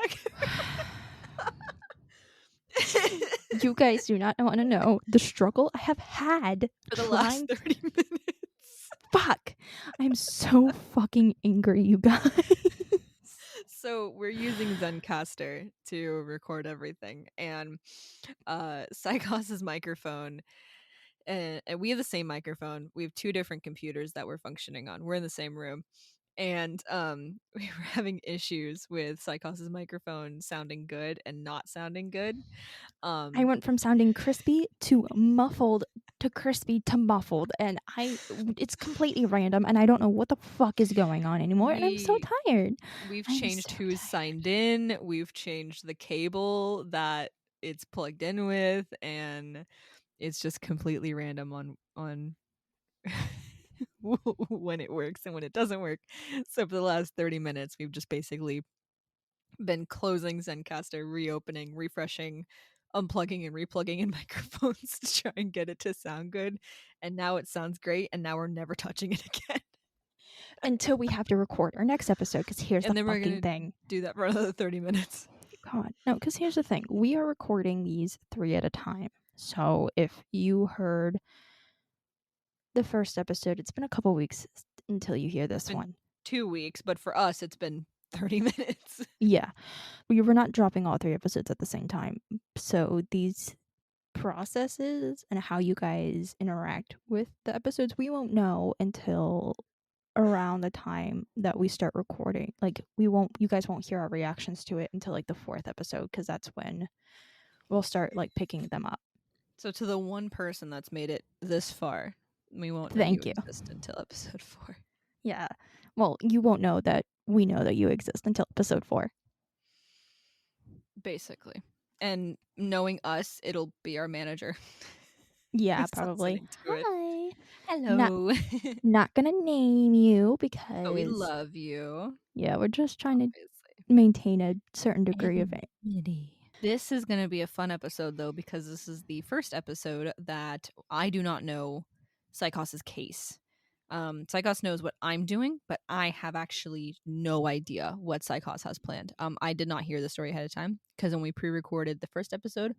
back. You guys do not want to know the struggle I have had For the last 30 minutes. Fuck. I'm so fucking angry, you guys. So we're using Zencaster to record everything, and Psychos's microphone, and we have the same microphone. We have 2 different computers that we're functioning on. We're in the same room. And we were having issues with Psychos's microphone sounding good and not sounding good. I went from sounding crispy to muffled to crispy to muffled, and it's completely random, and I don't know what the fuck is going on anymore, and I'm so tired. We've I'm changed so who's tired. signed in. We've changed the cable that it's plugged in with, and it's just completely random on when it works and when it doesn't work. So for the last 30 minutes, we've just basically been closing Zencaster, reopening, refreshing, unplugging and replugging in microphones to try and get it to sound good. And now it sounds great, and now we're never touching it again. Until we have to record our next episode, because here's And the then we're fucking gonna thing. do that for another 30 minutes. God, no, because here's the thing. We are recording these 3 at a time. So if you heard the first episode, it's been a couple weeks until you hear this one. 2 weeks, but for us, it's been 30 minutes. Yeah. We were not dropping all 3 episodes at the same time. So these processes and how you guys interact with the episodes, we won't know until around the time that we start recording. Like, you guys won't hear our reactions to it until like the 4th episode, because that's when we'll start like picking them up. So to the one person that's made it this far, we won't know Thank you you. exist until episode 4. Yeah. Well, you won't know that we know that you exist until episode 4. Basically. And knowing us, it'll be our manager. Yeah, Who's probably. listening to it. Hi. Hello. Not gonna name you because But we love you. yeah, we're just trying to Obviously. maintain a certain degree of anonymity. This is going to be a fun episode, though, because this is the first episode that I do not know Psychos's case. Psychos knows what I'm doing, but I have actually no idea what Psychos has planned. I did not hear the story ahead of time, because when we pre-recorded the first episode,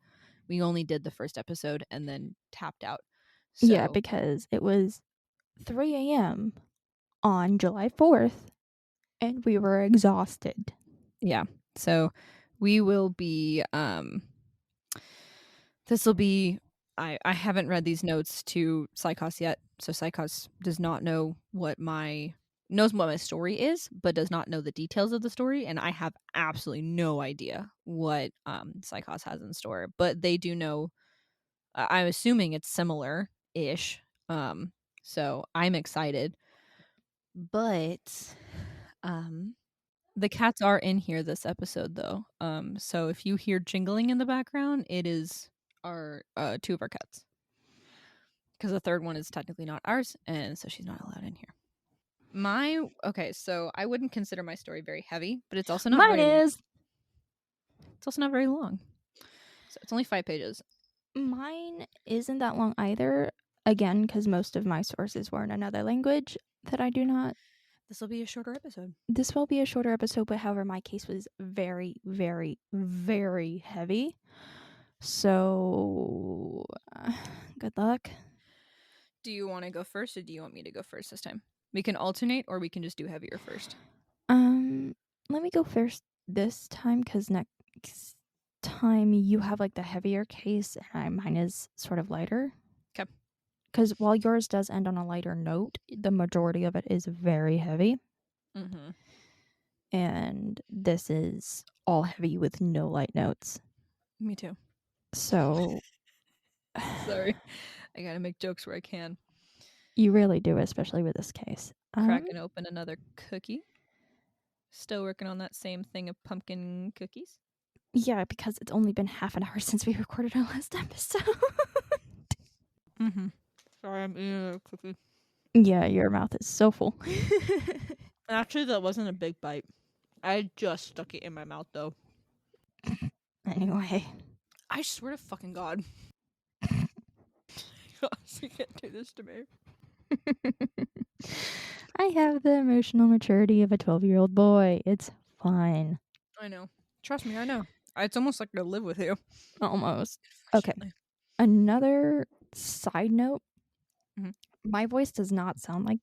we only did the first episode and then tapped out. So, Yeah, because it was 3 a.m. on July 4th, and we were exhausted. yeah. So we will be this will be I haven't read these notes to Psychos yet, so Psychos does not know knows what my story is, but does not know the details of the story, and I have absolutely no idea what Psychos has in store. But they do know. I'm assuming it's similar-ish. So I'm excited. But the cats are in here this episode, though. So if you hear jingling in the background, it is our 2 of our cats, because the third one is technically not ours, and so she's not allowed in here. Okay, so I wouldn't consider my story very heavy, but it's also not Mine very is. It's also not very long. So it's only 5 pages. Mine isn't that long either. Again, because most of my sources were in another language that I do not. This will be a shorter episode. This will be a shorter episode, but however, my case was very, very, very heavy. So, good luck. Do you want to go first, or do you want me to go first this time? We can alternate, or we can just do heavier first. Let me go first this time, because next time you have like the heavier case and mine is sort of lighter. Okay. Because while yours does end on a lighter note, the majority of it is very heavy. Mm-hmm. And this is all heavy with no light notes. Me too. So sorry, I gotta make jokes where I can. You really do, especially with this case. Cracking open another cookie. Still working on that same thing of pumpkin cookies. Yeah, because it's only been half an hour since we recorded our last episode. Mm-hmm. Sorry, I'm eating a cookie. Yeah, your mouth is so full. Actually, that wasn't a big bite. I just stuck it in my mouth, though. Anyway. I swear to fucking God. You can't do this to me. I have the emotional maturity of a 12-year-old boy. It's fine. I know. Trust me, I know. It's almost like I live with you. Almost. Okay. Unfortunately. Another side note, Mhm. my voice does not sound like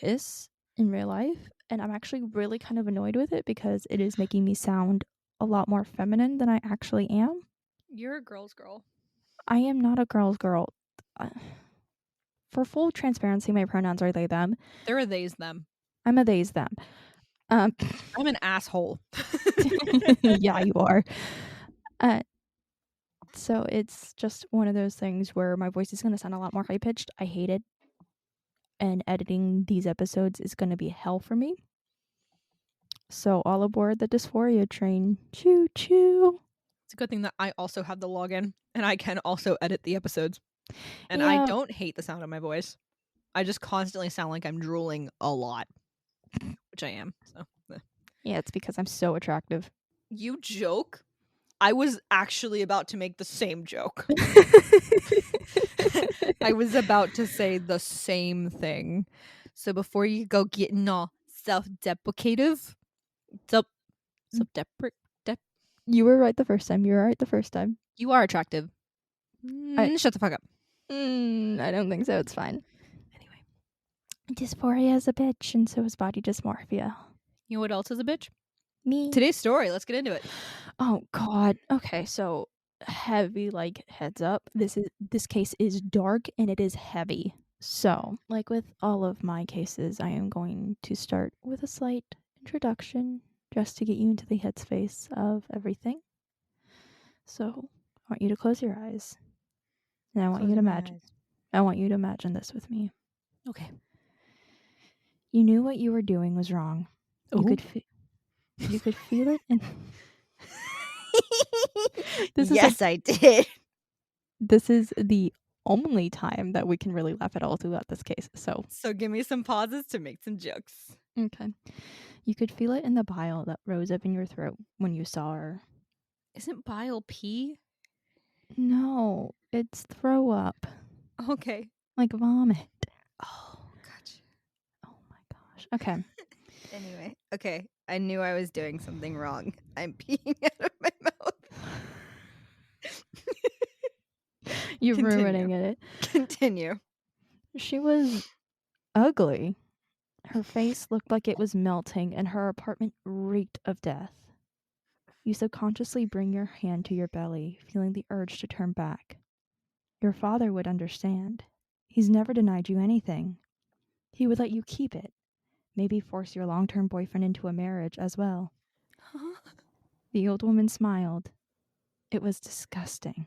this in real life, and I'm actually really kind of annoyed with it because it is making me sound a lot more feminine than I actually am. You're a girl's girl. I am not a girl's girl. Uh, For full transparency, my pronouns are they, them. There are theys, them. I'm a they's, them. Um, I'm an asshole. yeah, you are. So it's just one of those things where my voice is going to sound a lot more high pitched. I hate it. And editing these episodes is going to be hell for me. So all aboard the dysphoria train. Choo choo. It's a good thing that I also have the login and I can also edit the episodes. And I Yeah. don't hate the sound of my voice. I just constantly sound like I'm drooling a lot, which I am. So Yeah, it's because I'm so attractive. you joke? I was actually about to make the same joke. I was about to say the same thing. So before you go getting all self-deprecative, You were right the first time. You were right the first time. you are attractive. I Shut the fuck up. I don't think so. It's fine. Anyway, Dysphoria is a bitch, and so is body dysmorphia. you know what else is a bitch? Me. Today's story. Let's get into it. Oh God. Okay, so heavy like heads up. This case is dark and it is heavy. So, like with all of my cases, I am going to start with a slight introduction just to get you into the headspace of everything. So, I want you to close your eyes. And I want you to imagine this with me. Okay. You knew what you were doing was wrong. You could feel it and I did. this is the only time that we can really laugh at all throughout this case. So, Give me some pauses to make some jokes. okay. You could feel it in the bile that rose up in your throat when you saw her. Isn't bile pee? No, it's throw up. Okay. Like vomit. Oh, gotcha. Oh my gosh. Okay. Anyway, okay. I knew I was doing something wrong. I'm peeing out of my mouth. You're Continue. ruining it. Continue. She was ugly. Her face looked like it was melting, and her apartment reeked of death. You subconsciously bring your hand to your belly, feeling the urge to turn back. Your father would understand. He's never denied you anything. He would let you keep it. Maybe force your long-term boyfriend into a marriage as well. The old woman smiled. It was disgusting.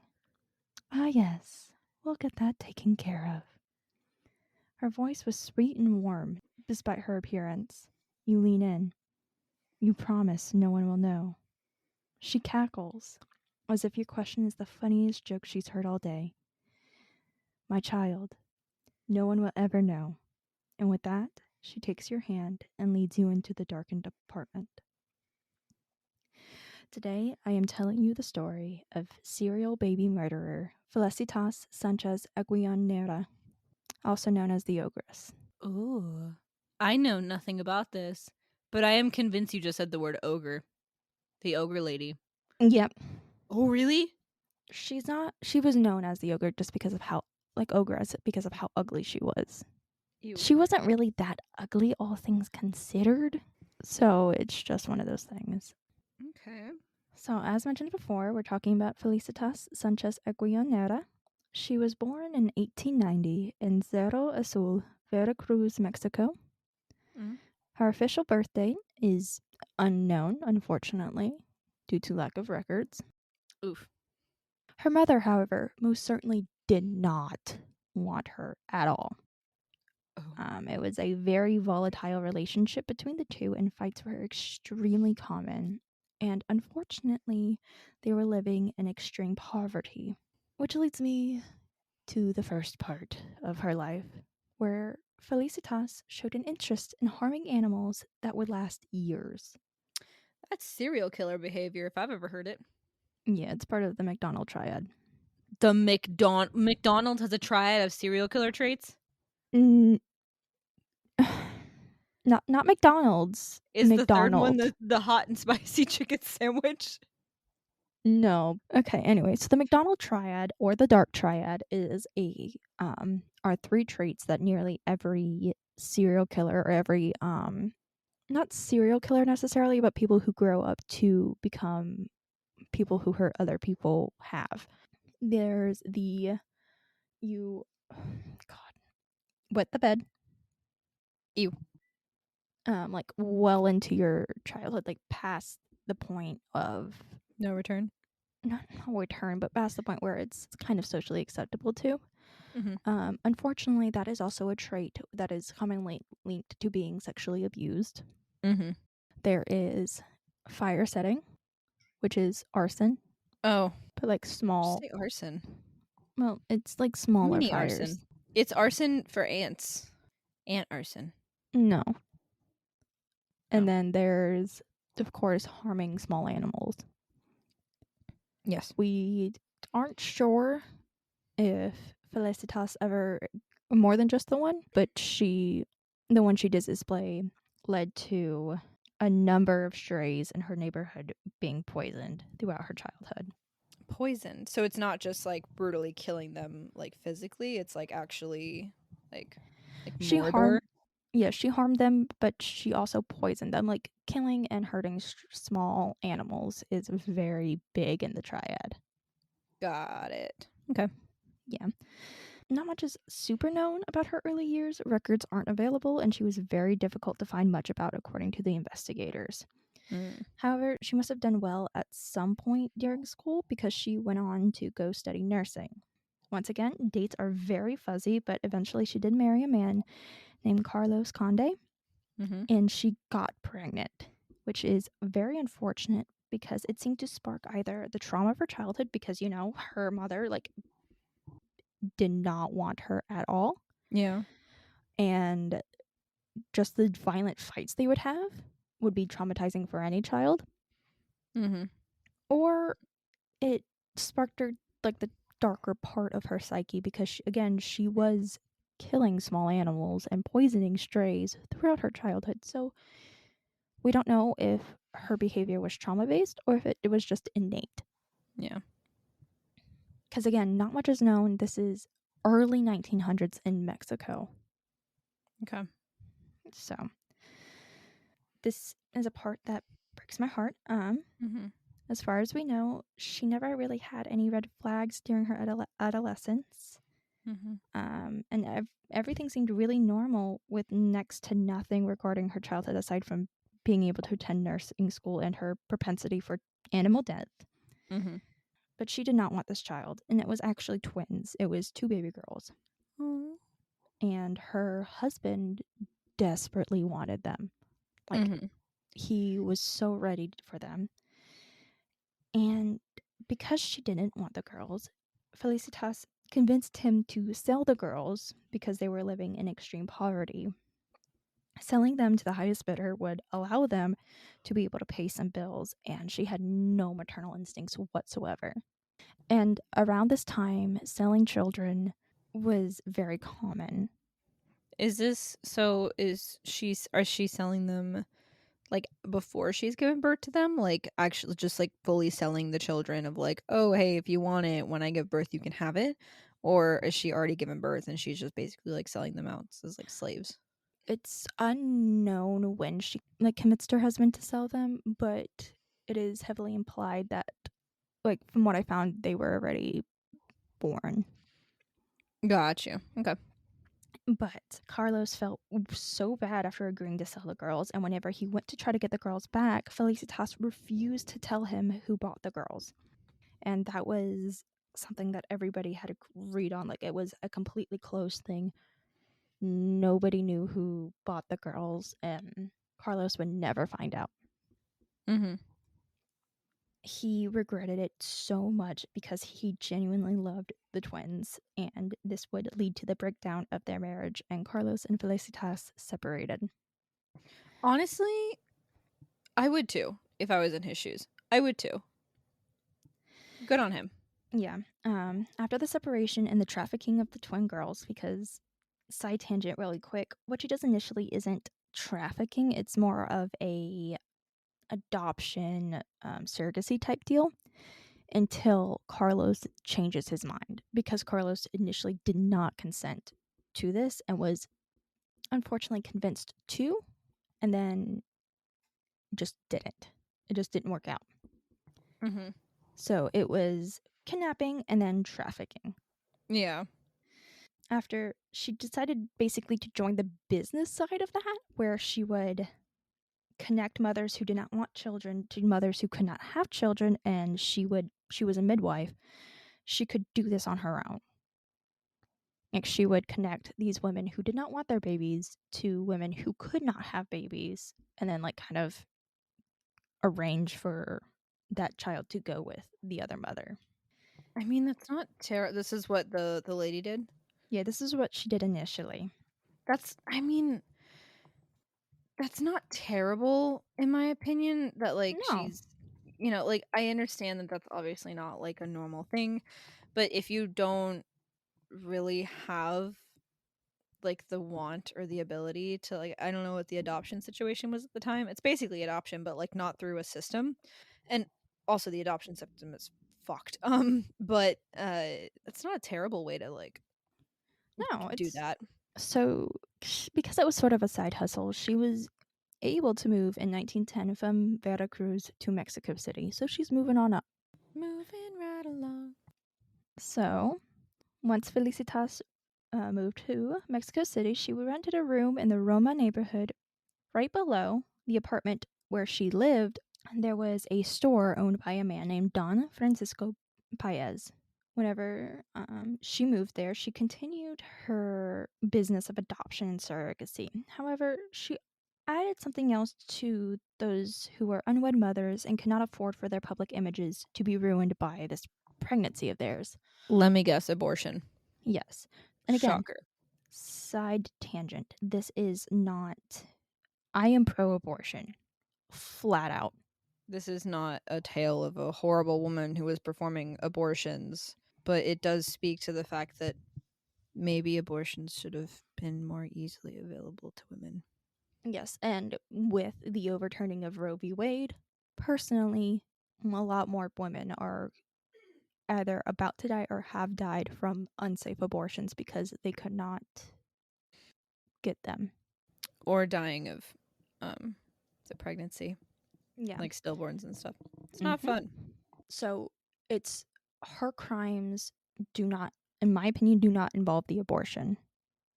Ah, yes. We'll get that taken care of. Her voice was sweet and warm, despite her appearance. You lean in. You promise no one will know. She cackles, as if your question is the funniest joke she's heard all day. My child, no one will ever know. And with that, she takes your hand and leads you into the darkened apartment. Today, I am telling you the story of serial baby murderer Felicitas Sanchez Aguillon Neyra, also known as the Ogress. Ooh. I know nothing about this, but I am convinced you just said the word ogre. The ogre lady. Yep. Oh, really? She was known as the ogre just because of how, like ogress, because of how ugly she was. Ew. She wasn't really that ugly, all things considered. So it's just one of those things. Okay. So, as mentioned before, we're talking about Felicitas Sanchez Aguillon Neyra. She was born in 1890 in Cerro Azul, Veracruz, Mexico. Mm. Her official birth date is unknown, unfortunately, due to lack of records. Oof. Her mother, however, most certainly did not want her at all. Oh. It was a very volatile relationship between the two, and fights were extremely common. And unfortunately, they were living in extreme poverty. Which leads me to the first part of her life, where Felicitas showed an interest in harming animals that would last years. That's serial killer behavior if I've ever heard it. Yeah, it's part of the McDonald triad. The McDonald's has a triad of serial killer traits? N- not McDonald's. Is the third one McDonald. the hot and spicy chicken sandwich? No. Okay, anyway, so the McDonald triad or the dark triad is are 3 traits that nearly every serial killer or every not serial killer necessarily, but people who grow up to become people who hurt other people have. There's the you God, wet the bed. Ew. Like well into your childhood, like past the point of No return. not no return, but past the point where it's kind of socially acceptable to. Mm-hmm. Unfortunately, that is also a trait that is commonly linked to being sexually abused. Mm-hmm. There is fire setting, which is arson, Oh, but like small. say arson. Well, it's like smaller Mini fires. arson. It's arson for ants. Ant arson. No. And Oh. then there's, of course, harming small animals. Yes. We aren't sure if Felicitas ever more than just the one, but the one she did display led to a number of strays in her neighborhood being poisoned throughout her childhood. Poisoned. So it's not just like brutally killing them like physically, it's like actually like She Mordor. harmed she harmed them, but she also poisoned them. Like killing and hurting small animals is very big in the triad. Got it. Okay. Yeah. Not much is super known about her early years. Records aren't available, and she was very difficult to find much about, according to the investigators. Mm. However, she must have done well at some point during school because she went on to go study nursing. Once again, dates are very fuzzy, but eventually she did marry a man named Carlos Conde, Mm-hmm. and she got pregnant, which is very unfortunate because it seemed to spark either the trauma of her childhood because, her mother, like, did not want her at all, Yeah. and just the violent fights they would have would be traumatizing for any child, Mm-hmm. or it sparked her like the darker part of her psyche because she was killing small animals and poisoning strays throughout her childhood. So we don't know if her behavior was trauma based or if it was just innate. Yeah. Because again, not much is known. This is early 1900s in Mexico. Okay. So this is a part that breaks my heart. Mm-hmm. As far as we know, she never really had any red flags during her adolescence. Mm-hmm. And everything seemed really normal with next to nothing regarding her childhood aside from being able to attend nursing school and her propensity for animal death. Mm-hmm. But she did not want this child, and it was actually twins. It was 2 baby girls. Oh. And her husband desperately wanted them. Like, Mm-hmm. he was so ready for them. And because she didn't want the girls, Felicitas convinced him to sell the girls because they were living in extreme poverty. Selling them to the highest bidder would allow them to be able to pay some bills, and she had no maternal instincts whatsoever. And around this time, selling children was very common. Is this so? Are she selling them like before she's given birth to them? Like actually just like fully selling the children of like, oh hey, if you want it, when I give birth, you can have it, or is she already given birth and she's just basically like selling them out as like slaves? It's unknown when she convinced her husband to sell them, but it is heavily implied that, like, from what I found, they were already born. Got you. Okay. But Carlos felt so bad after agreeing to sell the girls, and whenever he went to try to get the girls back, Felicitas refused to tell him who bought the girls. And that was something that everybody had agreed on. Like, it was a completely closed thing. Nobody knew who bought the girls, and Carlos would never find out. Mm-hmm. He regretted it so much because he genuinely loved the twins, and this would lead to the breakdown of their marriage, and Carlos and Felicitas separated. Honestly, I would too if I was in his shoes. I would too. Good on him. Yeah. After the separation and the trafficking of the twin girls, because side tangent really quick, what she does initially isn't trafficking, it's more of a adoption surrogacy type deal. until Carlos changes his mind, because Carlos initially did not consent to this and was unfortunately convinced to, and then just didn't. It just didn't work out. Mm-hmm. So it was kidnapping and then trafficking. Yeah. After she decided basically to join the business side of that, where she would connect mothers who did not want children to mothers who could not have children, and she was a midwife. She could do this on her own. Like, she would connect these women who did not want their babies to women who could not have babies, and then like kind of arrange for that child to go with the other mother. I mean, that's not terrible. This is what the lady did. Yeah, this is what she did initially. I mean, that's not terrible in my opinion. That like No. she's, like I understand that that's obviously not like a normal thing, but if you don't really have like the want or the ability to, like, I don't know what the adoption situation was at the time. It's basically adoption, but like not through a system. And also the adoption system is fucked. But it's not a terrible way to like No, do it's that. so because it was sort of a side hustle, she was able to move in 1910 from Veracruz to Mexico City. So she's moving on up. Moving right along. So once Felicitas moved to Mexico City, she rented a room in the Roma neighborhood right below the apartment where she lived. There was a store owned by a man named Don Francisco Paez. Whenever she moved there, she continued her business of adoption and surrogacy. However, she added something else to those who were unwed mothers and could not afford for their public images to be ruined by this pregnancy of theirs. Let me guess, abortion. Yes. And again, Shocker. side tangent. This is not. I am pro abortion. Flat out. This is not a tale of a horrible woman who was performing abortions, but it does speak to the fact that maybe abortions should have been more easily available to women. Yes. And with the overturning of Roe v. Wade, personally, a lot more women are either about to die or have died from unsafe abortions because they could not get them. Or dying of the pregnancy, Yeah. like stillborns and stuff. It's not fun. So it's her crimes do not, in my opinion, do not involve the abortion.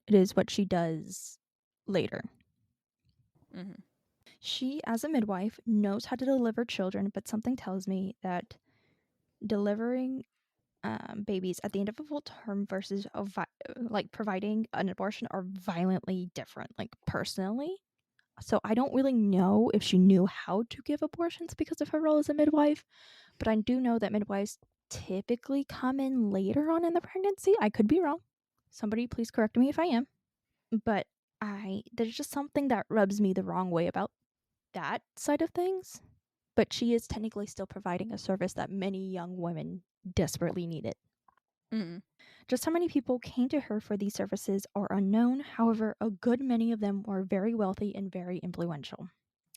It is what she does later. Mm-hmm. She, as a midwife, knows how to deliver children, but something tells me that delivering babies at the end of a full term versus like providing an abortion are violently different, like personally. So I don't really know if she knew how to give abortions because of her role as a midwife, but I do know that midwives typically come in later on in the pregnancy. I could be wrong. Somebody please correct me if I am. But there's just something that rubs me the wrong way about that side of things. But she is technically still providing a service that many young women desperately needed. Mm-hmm. Just how many people came to her for these services are unknown. However, a good many of them were very wealthy and very influential.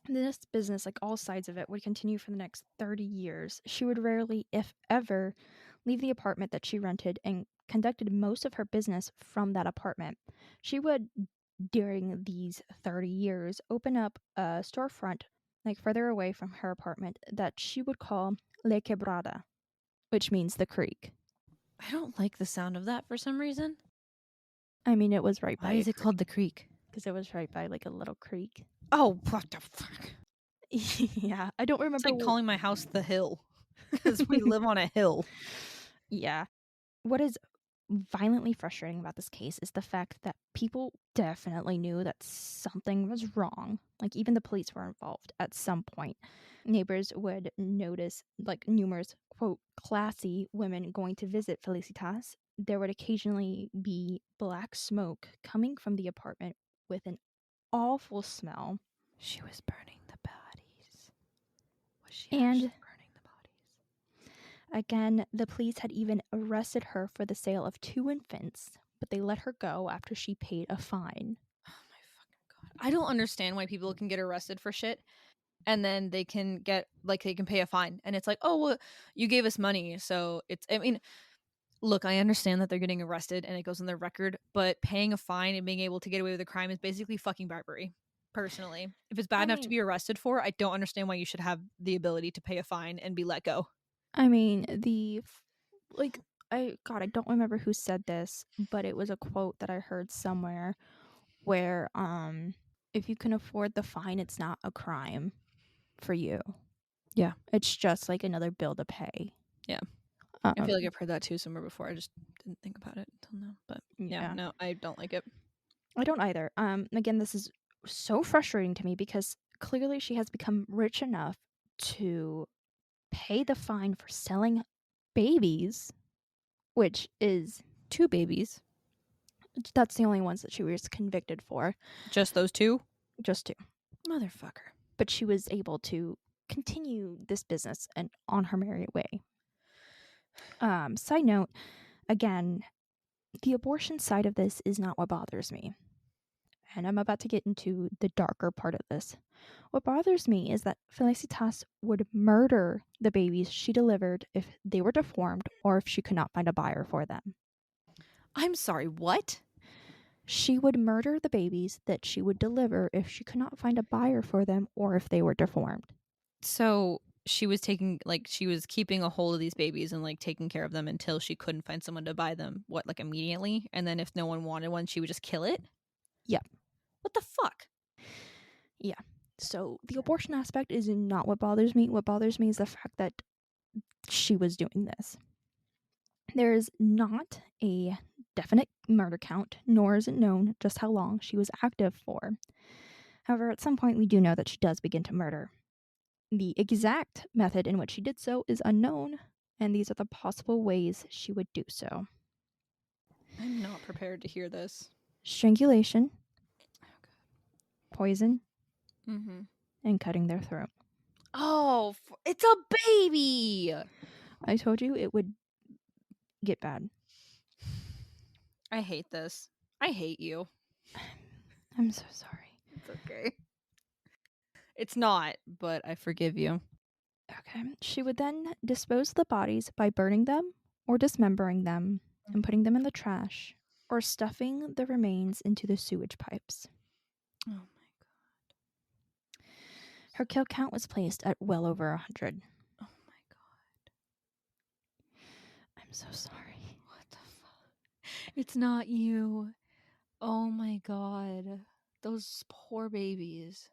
This business, like all sides of it, would continue for the next 30 years. She would rarely, if ever, leave the apartment that she rented and conducted most of her business from that apartment. She would, during these 30 years, open up a storefront like further away from her apartment that she would call La Quebrada, which means the creek. I don't like the sound of that for some reason. I mean, it was right by Why is it called the creek? because it was right by like a little creek. Oh, what the fuck? Yeah, I don't It's remember. like calling my house the hill because we live on a hill. Yeah. What is violently frustrating about this case is the fact that people definitely knew that something was wrong. Like, even the police were involved at some point. Neighbors would notice, like, numerous, quote, classy women going to visit Felicitas. There would occasionally be black smoke coming from the apartment with an awful smell. She was burning the bodies. Was she And actually burning the bodies? again, the police had even arrested her for the sale of 2 infants, but they let her go after she paid a fine. Oh my fucking god. I don't understand why people can get arrested for shit. and then they can get like they can pay a fine, and it's like, oh well, you gave us money, so it's. I mean, look, I understand that they're getting arrested and it goes on their record, but paying a fine and being able to get away with a crime is basically fucking bribery. Personally, if it's bad enough to be arrested for, I don't understand why you should have the ability to pay a fine and be let go. I mean, I don't remember who said this, but it was a quote that I heard somewhere where if you can afford the fine, it's not a crime for you. Yeah. It's just like another bill to pay. Yeah. I feel like I've heard that too somewhere before. I just didn't think about it until now. But yeah, no, I don't like it. I don't either. Again, this is so frustrating to me because clearly she has become rich enough to pay the fine for selling babies, which is 2 babies. That's the only ones that she was convicted for. Just those 2? Just 2. Motherfucker. But she was able to continue this business and on her merry way. Side note, again, the abortion side of this is not what bothers me. And I'm about to get into the darker part of this. What bothers me is that Felicitas would murder the babies she delivered if they were deformed or if she could not find a buyer for them. I'm sorry, what? She would murder the babies that she would deliver if she could not find a buyer for them or if they were deformed. So she was keeping a hold of these babies and like taking care of them until she couldn't find someone to buy them. What, like immediately? And then if no one wanted one, she would just kill it? Yep. What the fuck? Yeah. So the abortion aspect is not what bothers me. What bothers me is the fact that she was doing this. There is not a definite murder count, nor is it known just how long she was active for. However, at some point we do know that she does begin to murder. The exact method in which she did so is unknown, and these are the possible ways she would do so. I'm not prepared to hear this. Strangulation, poison, mm-hmm. and cutting their throat. Oh, it's a baby! I told you it would get bad. I hate this. I hate you. I'm so sorry. It's okay. It's not, but I forgive you. Okay. She would then dispose of the bodies by burning them or dismembering them and putting them in the trash or stuffing the remains into the sewage pipes. Oh my god. Her kill count was placed at well over 100. Oh my god. I'm so sorry. What the fuck? It's not you. Oh my god. Those poor babies.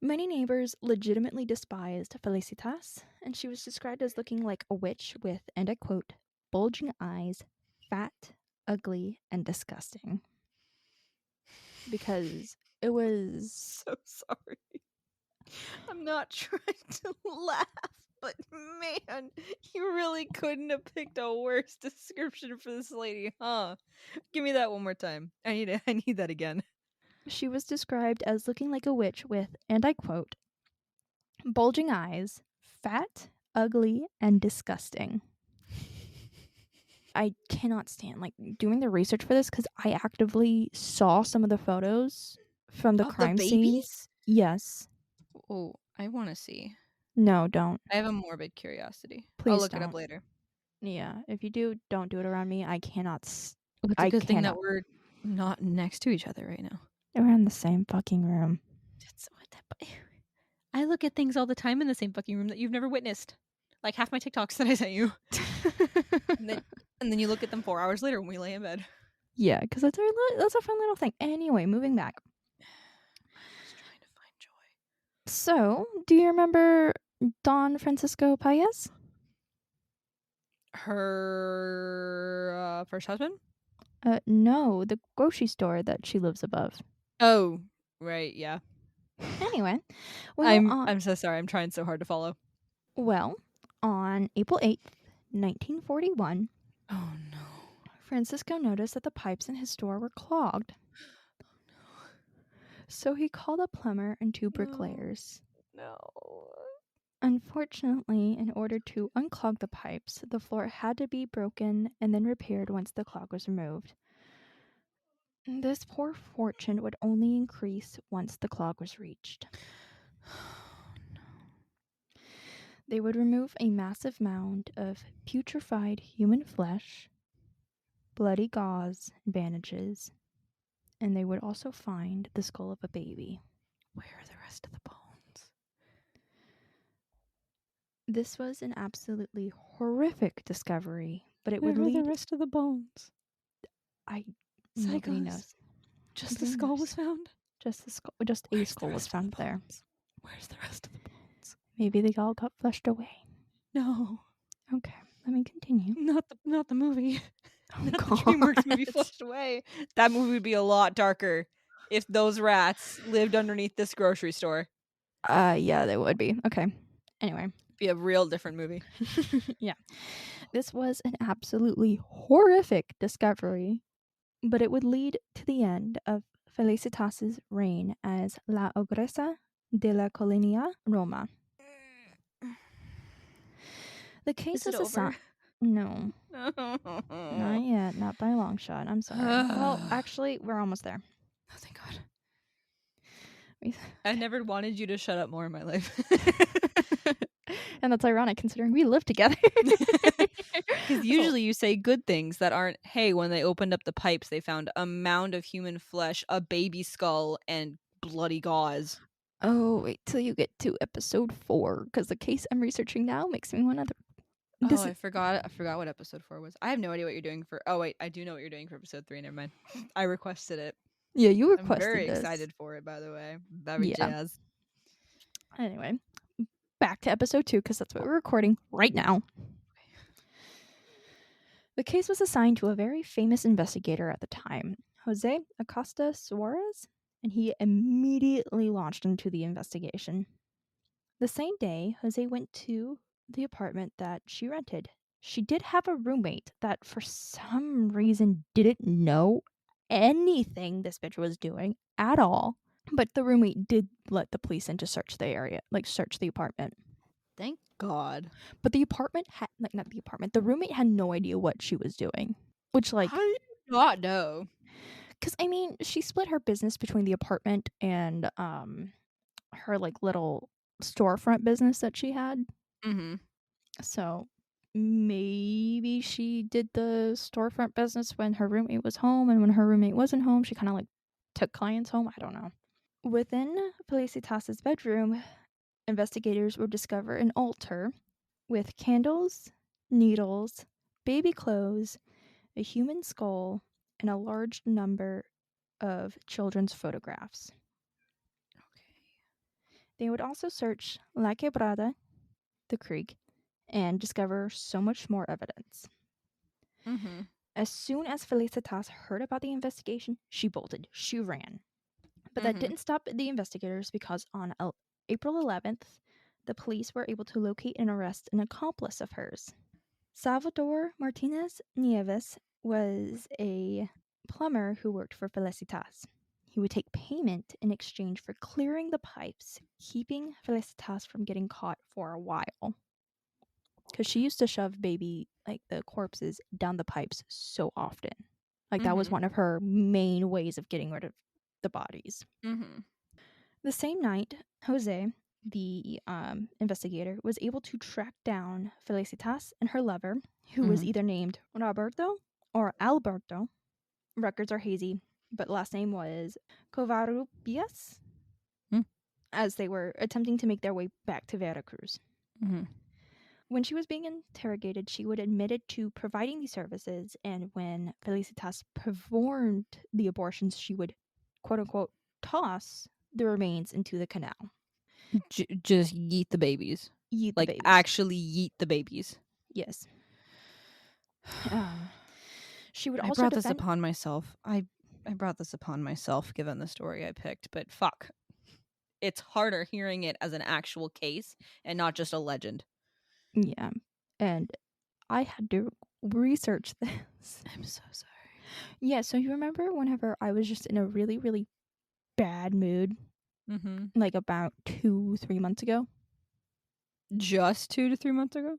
Many neighbors legitimately despised Felicitas, and she was described as looking like a witch with, and I quote, bulging eyes, fat, ugly, and disgusting. Because it was... So sorry. I'm not trying to laugh, but man, you really couldn't have picked a worse description for this lady, huh? Give me that one more time. I need that again. She was described as looking like a witch with, and I quote, bulging eyes, fat, ugly, and disgusting. I cannot stand doing the research for this because I actively saw some of the photos from the crime scenes. Yes. Oh, I want to see. No, don't. I have a morbid curiosity. Please I'll look don't. it up later. Yeah, if you do, don't do it around me. I cannot. It's a good thing that we're not next to each other right now. We're in the same fucking room. I look at things all the time in the same fucking room that you've never witnessed. Like half my TikToks that I sent you. and then you look at them 4 hours later when we lay in bed. Yeah, because that's a fun little thing. Anyway, moving back. I'm just trying to find joy. So, do you remember Don Francisco Paez? Her first husband? No, the grocery store that she lives above. Oh, right, yeah. Anyway, well, I'm so sorry. I'm trying so hard to follow. Well, on April 8th, 1941, oh no, Francisco noticed that the pipes in his store were clogged. Oh no. So he called a plumber and 2 bricklayers. No. Unfortunately, in order to unclog the pipes, the floor had to be broken and then repaired once the clog was removed. This poor fortune would only increase once the clog was reached. They would remove a massive mound of putrefied human flesh, bloody gauze, and bandages, and they would also find the skull of a baby. Where are the rest of the bones? This was an absolutely horrific discovery, but it Where would are the lead. rest of the bones? Nobody Psychos. knows. Just Who the skull knows? was found? Just the skull. Just a Where's the skull was rest of the found there. bones? Where's the rest of the bones? Maybe they all got flushed away. No. Okay, let me continue. Not the movie. Oh Not god. the DreamWorks movie Flushed Away. That movie would be a lot darker if those rats lived underneath this grocery store. Yeah, they would be. Okay. Anyway. Be a real different movie. Yeah. This was an absolutely horrific discovery, but it would lead to the end of Felicitas's reign as La Ogresa de la Colonia, Roma. The case Is it was over? No, not yet. Not by a long shot. I'm sorry. Well, actually, we're almost there. Oh, thank God. I never wanted you to shut up more in my life. And that's ironic considering we live together. Because usually you say good things that aren't, hey, when they opened up the pipes, they found a mound of human flesh, a baby skull, and bloody gauze. Oh, wait till you get to episode 4, because the case I'm researching now makes me want to. I forgot what episode 4 was. I have no idea what you're doing for. Oh wait, I do know what you're doing for episode 3. Never mind. I requested it. Yeah, you I'm requested very this. excited for it, by the way. Very Yeah. jazz. Anyway, back to episode 2, because that's what we're recording right now. The case was assigned to a very famous investigator at the time, Jose Acosta Suarez, and he immediately launched into the investigation. The same day, Jose went to the apartment that she rented. She did have a roommate that for some reason didn't know anything this bitch was doing at all. But the roommate did let the police in to search the area, search the apartment. Thank God. But the apartment had, not the apartment, the roommate had no idea what she was doing. Which, How do you not know? Because, I mean, she split her business between the apartment and her, little storefront business that she had. Mm-hmm. So maybe she did the storefront business when her roommate was home, and when her roommate wasn't home, she kind of took clients home. I don't know. Within Felicitas's bedroom, investigators would discover an altar with candles, needles, baby clothes, a human skull, and a large number of children's photographs. Okay. They would also search La Quebrada, the creek, and discover so much more evidence. Mm-hmm. As soon as Felicitas heard about the investigation, she bolted. She ran. But that didn't stop the investigators, because on April 11th, the police were able to locate and arrest an accomplice of hers. Salvador Martinez Nieves was a plumber who worked for Felicitas. He would take payment in exchange for clearing the pipes, keeping Felicitas from getting caught for a while. Because she used to shove baby, the corpses, down the pipes so often. That was one of her main ways of getting rid of the bodies. Mm-hmm. The same night, Jose, the investigator, was able to track down Felicitas and her lover, who was either named Roberto or Alberto. Records are hazy, but last name was Covarrubias, as they were attempting to make their way back to Veracruz. Mm-hmm. When she was being interrogated, she would admitted to providing these services, and when Felicitas performed the abortions, she would, quote-unquote, toss the remains into the canal. Just yeet the babies. Yeet the babies. Actually yeet the babies. Yes. She would I also brought this upon myself. I brought this upon myself, given the story I picked, but fuck. It's harder hearing it as an actual case and not just a legend. Yeah. And I had to research this. I'm so sorry. Yeah, so you remember whenever I was just in a really, really bad mood? Mm-hmm. About 2-3 months ago? Just 2 to 3 months ago?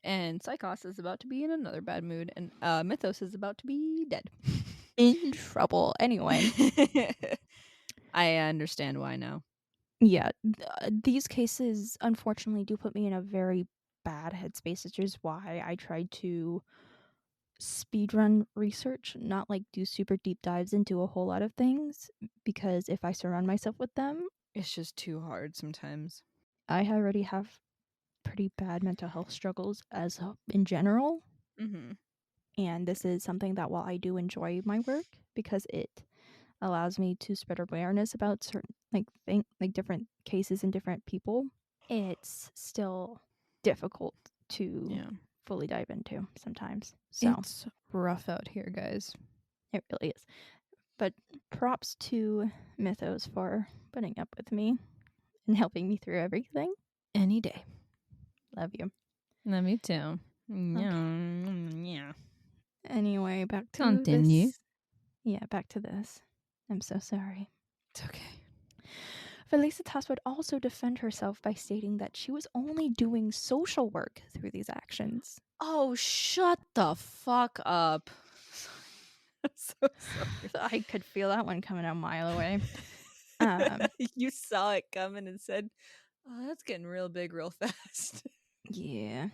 And Psychos is about to be in another bad mood, and Mythos is about to be dead. In trouble. Anyway. I understand why now. Yeah, these cases unfortunately do put me in a very bad headspace, which is why I try to speedrun research, not like do super deep dives into a whole lot of things, because if I surround myself with them, It's just too hard sometimes. I already have pretty bad mental health struggles as in general. Mm-hmm. And this is something that, while I do enjoy my work because it allows me to spread awareness about certain like different cases and different people, it's still difficult to Yeah. fully dive into sometimes. So It's rough out here, guys. it really is. But props to Mythos for putting up with me and helping me through everything. Any day. Love you. Love you too. Okay. Yeah. Anyway, back to Continue. this. Yeah, back to this. I'm so sorry. It's okay. Felicitas would also defend herself by stating that she was only doing social work through these actions. Oh, shut the fuck up. I'm so sorry. I could feel that one coming a mile away. You saw it coming and said, "Oh, that's getting real big real fast." Yeah.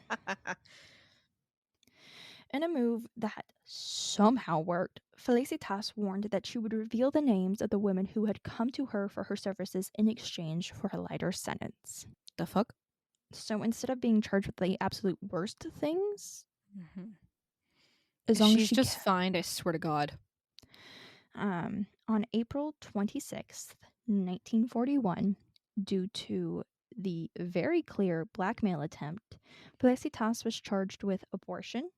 In a move that somehow worked, Felicitas warned that she would reveal the names of the women who had come to her for her services in exchange for a lighter sentence. The fuck? So instead of being charged with the absolute worst things, Mm-hmm. as long as She's she just fined, I swear to God. on April 26th, 1941, due to the very clear blackmail attempt, Felicitas was charged with abortion,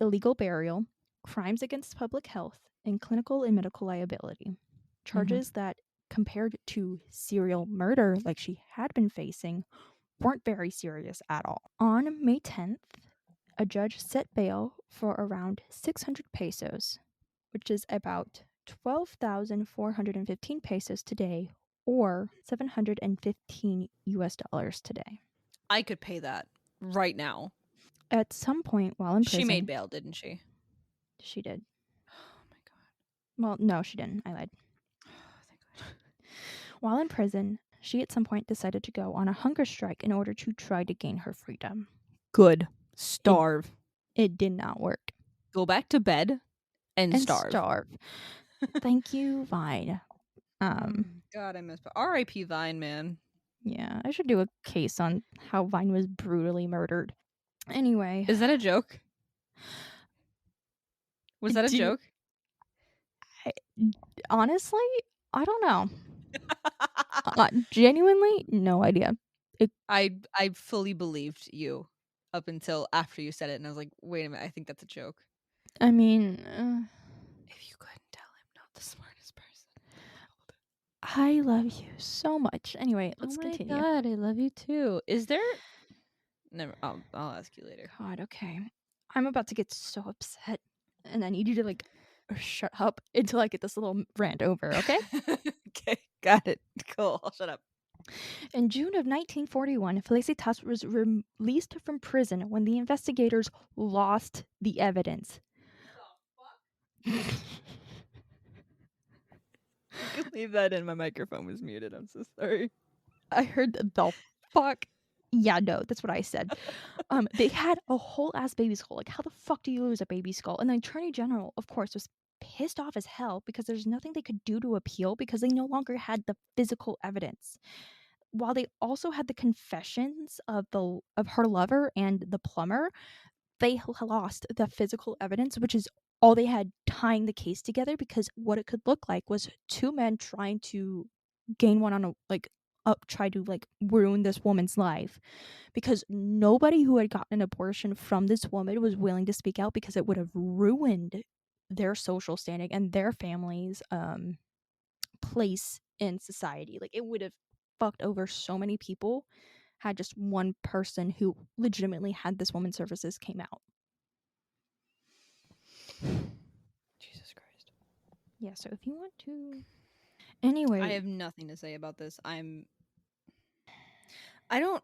illegal burial, crimes against public health, and clinical and medical liability. Charges that, compared to serial murder like she had been facing, weren't very serious at all. On May 10th, a judge set bail for around 600 pesos, which is about 12,415 pesos today, or 715 US dollars today. I could pay that right now. At some point while in She made prison, bail, didn't she? she did. Oh my God. Well, no, she didn't. I lied. Thank God. While in prison, she at some point decided to go on a hunger strike in order to try to gain her freedom. Good. Starve. It did not work. Go back to bed and And starve. starve. Thank you, Vine. God, I miss R.I.P. Vine, man. Yeah, I should do a case on how Vine was brutally murdered. Anyway, Is that a joke? Was that a joke? I, honestly, I don't know. Genuinely, no idea. I fully believed you up until after you said it, and I was like, wait a minute, I think that's a joke. I mean, If you couldn't tell, I'm not the smartest person in the world. I love you so much. Anyway, let's Oh my continue. God, I love you too. Is there? Never. I'll ask you later. God, okay. I'm about to get so upset, and I need you to like shut up until I get this little rant over, okay? Okay, got it. Cool. I'll shut up. In June of 1941, Felicitas was released from prison when the investigators lost the evidence. You can leave that in. My microphone was muted. I'm so sorry. I heard the fuck. Yeah, no, that's what I said. They had a whole ass baby skull. Like, how the fuck do you lose a baby skull? And the attorney general, of course, was pissed off as hell because there's nothing they could do to appeal because they no longer had the physical evidence. While they also had the confessions of her lover and the plumber, they lost the physical evidence, which is all they had tying the case together, because what it could look like was two men trying to gain one on a try to like ruin this woman's life, because nobody who had gotten an abortion from this woman was willing to speak out because it would have ruined their social standing and their family's place in society. Like, it would have fucked over so many people had just one person who legitimately had this woman's services came out. Jesus Christ. Yeah, so if you want to anyway, I have nothing to say about this. I don't.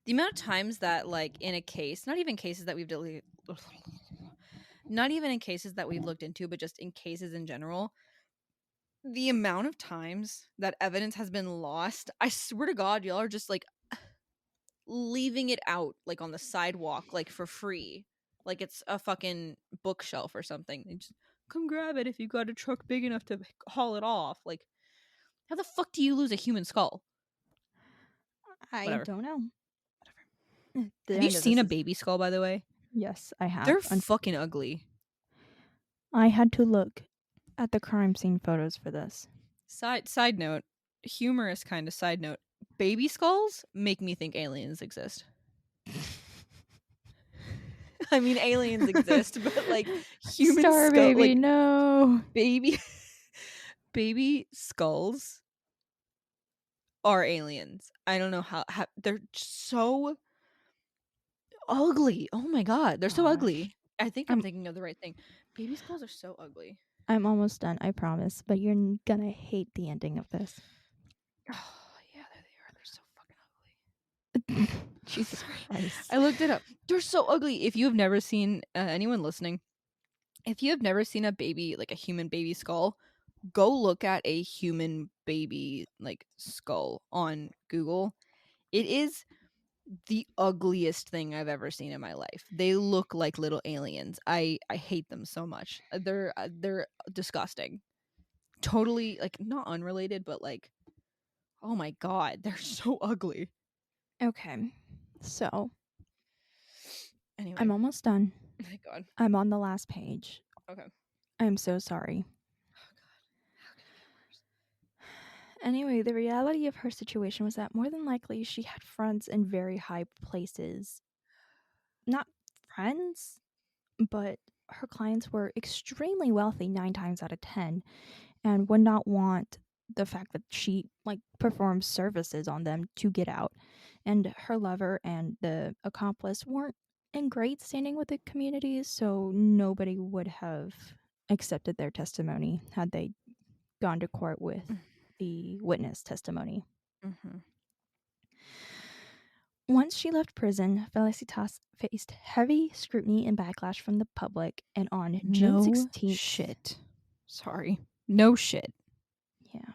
The amount of times that, like, in a case, not even cases that not even in cases that we've looked into, but just in cases in general, the amount of times that evidence has been lost, I swear to God, y'all are just like leaving it out like on the sidewalk, like for free. Like it's a fucking bookshelf or something. They just come grab it if you got a truck big enough to haul it off. Like, how the fuck do you lose a human skull? I Whatever. don't know. Have you I know seen this a is baby skull, by the way? yes, I have. They're fucking ugly. I had to look at the crime scene photos for this. Side note, humorous kind of side note. Baby skulls make me think aliens exist. I mean, aliens exist, but like human Star skull, baby, like no. baby, baby skulls are aliens. I don't know how they're so ugly. Oh my god, they're so Gosh. ugly. I think I'm I'm thinking of the right thing. Baby skulls are so ugly. I'm almost done, I promise, but you're gonna hate the ending of this. Oh yeah, there they are. They're so fucking ugly. Jesus Sorry. Christ. I looked it up. They're so ugly. If you have never seen anyone listening, if you have never seen a baby, like a human baby skull, go look at a human baby like skull on Google. It is the ugliest thing I've ever seen in my life. They look like little aliens. I hate them so much. They're disgusting. Totally like not unrelated, but like oh my god, they're so ugly. Okay. So, Anyway, I'm almost done. thank God. I'm on the last page. Okay. I'm so sorry. Oh god. How could it get worse? Anyway, the reality of her situation was that more than likely she had friends in very high places. Not friends, but her clients were extremely wealthy 9 times out of 10 and would not want the fact that she like performs services on them to get out. And her lover and the accomplice weren't in great standing with the community, so nobody would have accepted their testimony had they gone to court with the witness testimony. Mm-hmm. Once she left prison, Felicitas faced heavy scrutiny and backlash from the public, and on June No 16th, shit. Sorry. No shit. yeah.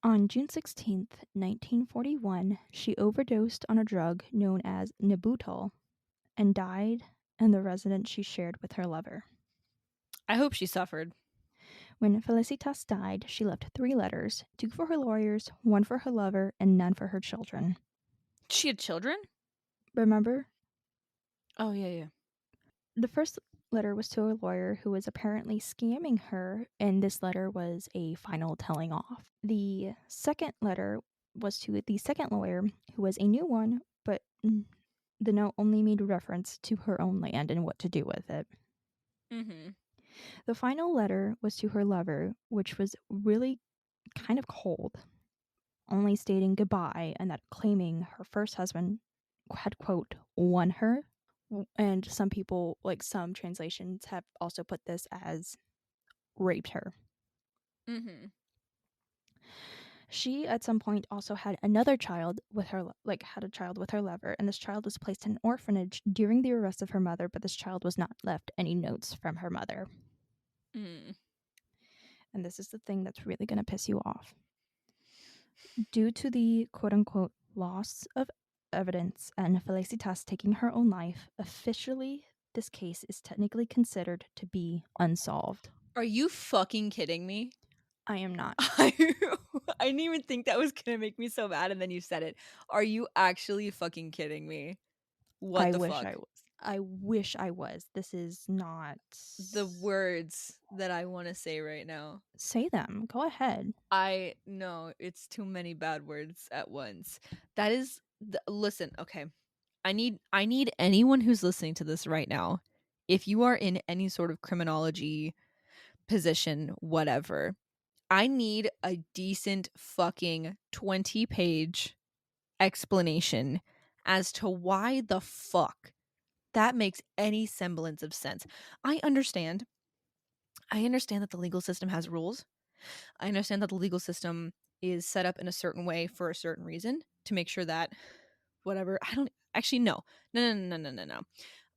On June 16th, 1941, she overdosed on a drug known as Nebutal and died in the residence she shared with her lover. I hope she suffered. When Felicitas died, she left 3 letters, 2 for her lawyers, 1 for her lover, and none for her children. She had children? Remember? Oh yeah, yeah. The first letter was to a lawyer who was apparently scamming her, and this letter was a final telling off. The second letter was to the second lawyer, who was a new one, but the note only made reference to her own land and what to do with it. Mm-hmm. The final letter was to her lover, which was really kind of cold, only stating goodbye and that claiming her first husband had, quote, won her. And some people, like some translations, have also put this as raped her. Mm-hmm. She, at some point, also had another child with her, had a child with her lover, and this child was placed in an orphanage during the arrest of her mother, but this child was not left any notes from her mother. Mm. And this is the thing that's really going to piss you off. Due to the quote-unquote loss of evidence and Felicitas taking her own life, officially, this case is technically considered to be unsolved. Are you fucking kidding me? I am not. I didn't even think that was gonna make me so mad, and then you said it. Are you actually fucking kidding me? What I the wish fuck? I was. I wish I was. This is not. The words that I want to say right now. Say them. Go ahead. I no, it's too many bad words at once. That is listen, okay. I need anyone who's listening to this right now. If you are in any sort of criminology position, whatever, I need a decent fucking 20-page explanation as to why the fuck that makes any semblance of sense. I understand. I understand that the legal system has rules. I understand that the legal system is set up in a certain way for a certain reason to make sure that whatever, I don't actually no. No, no, no, no, no, no.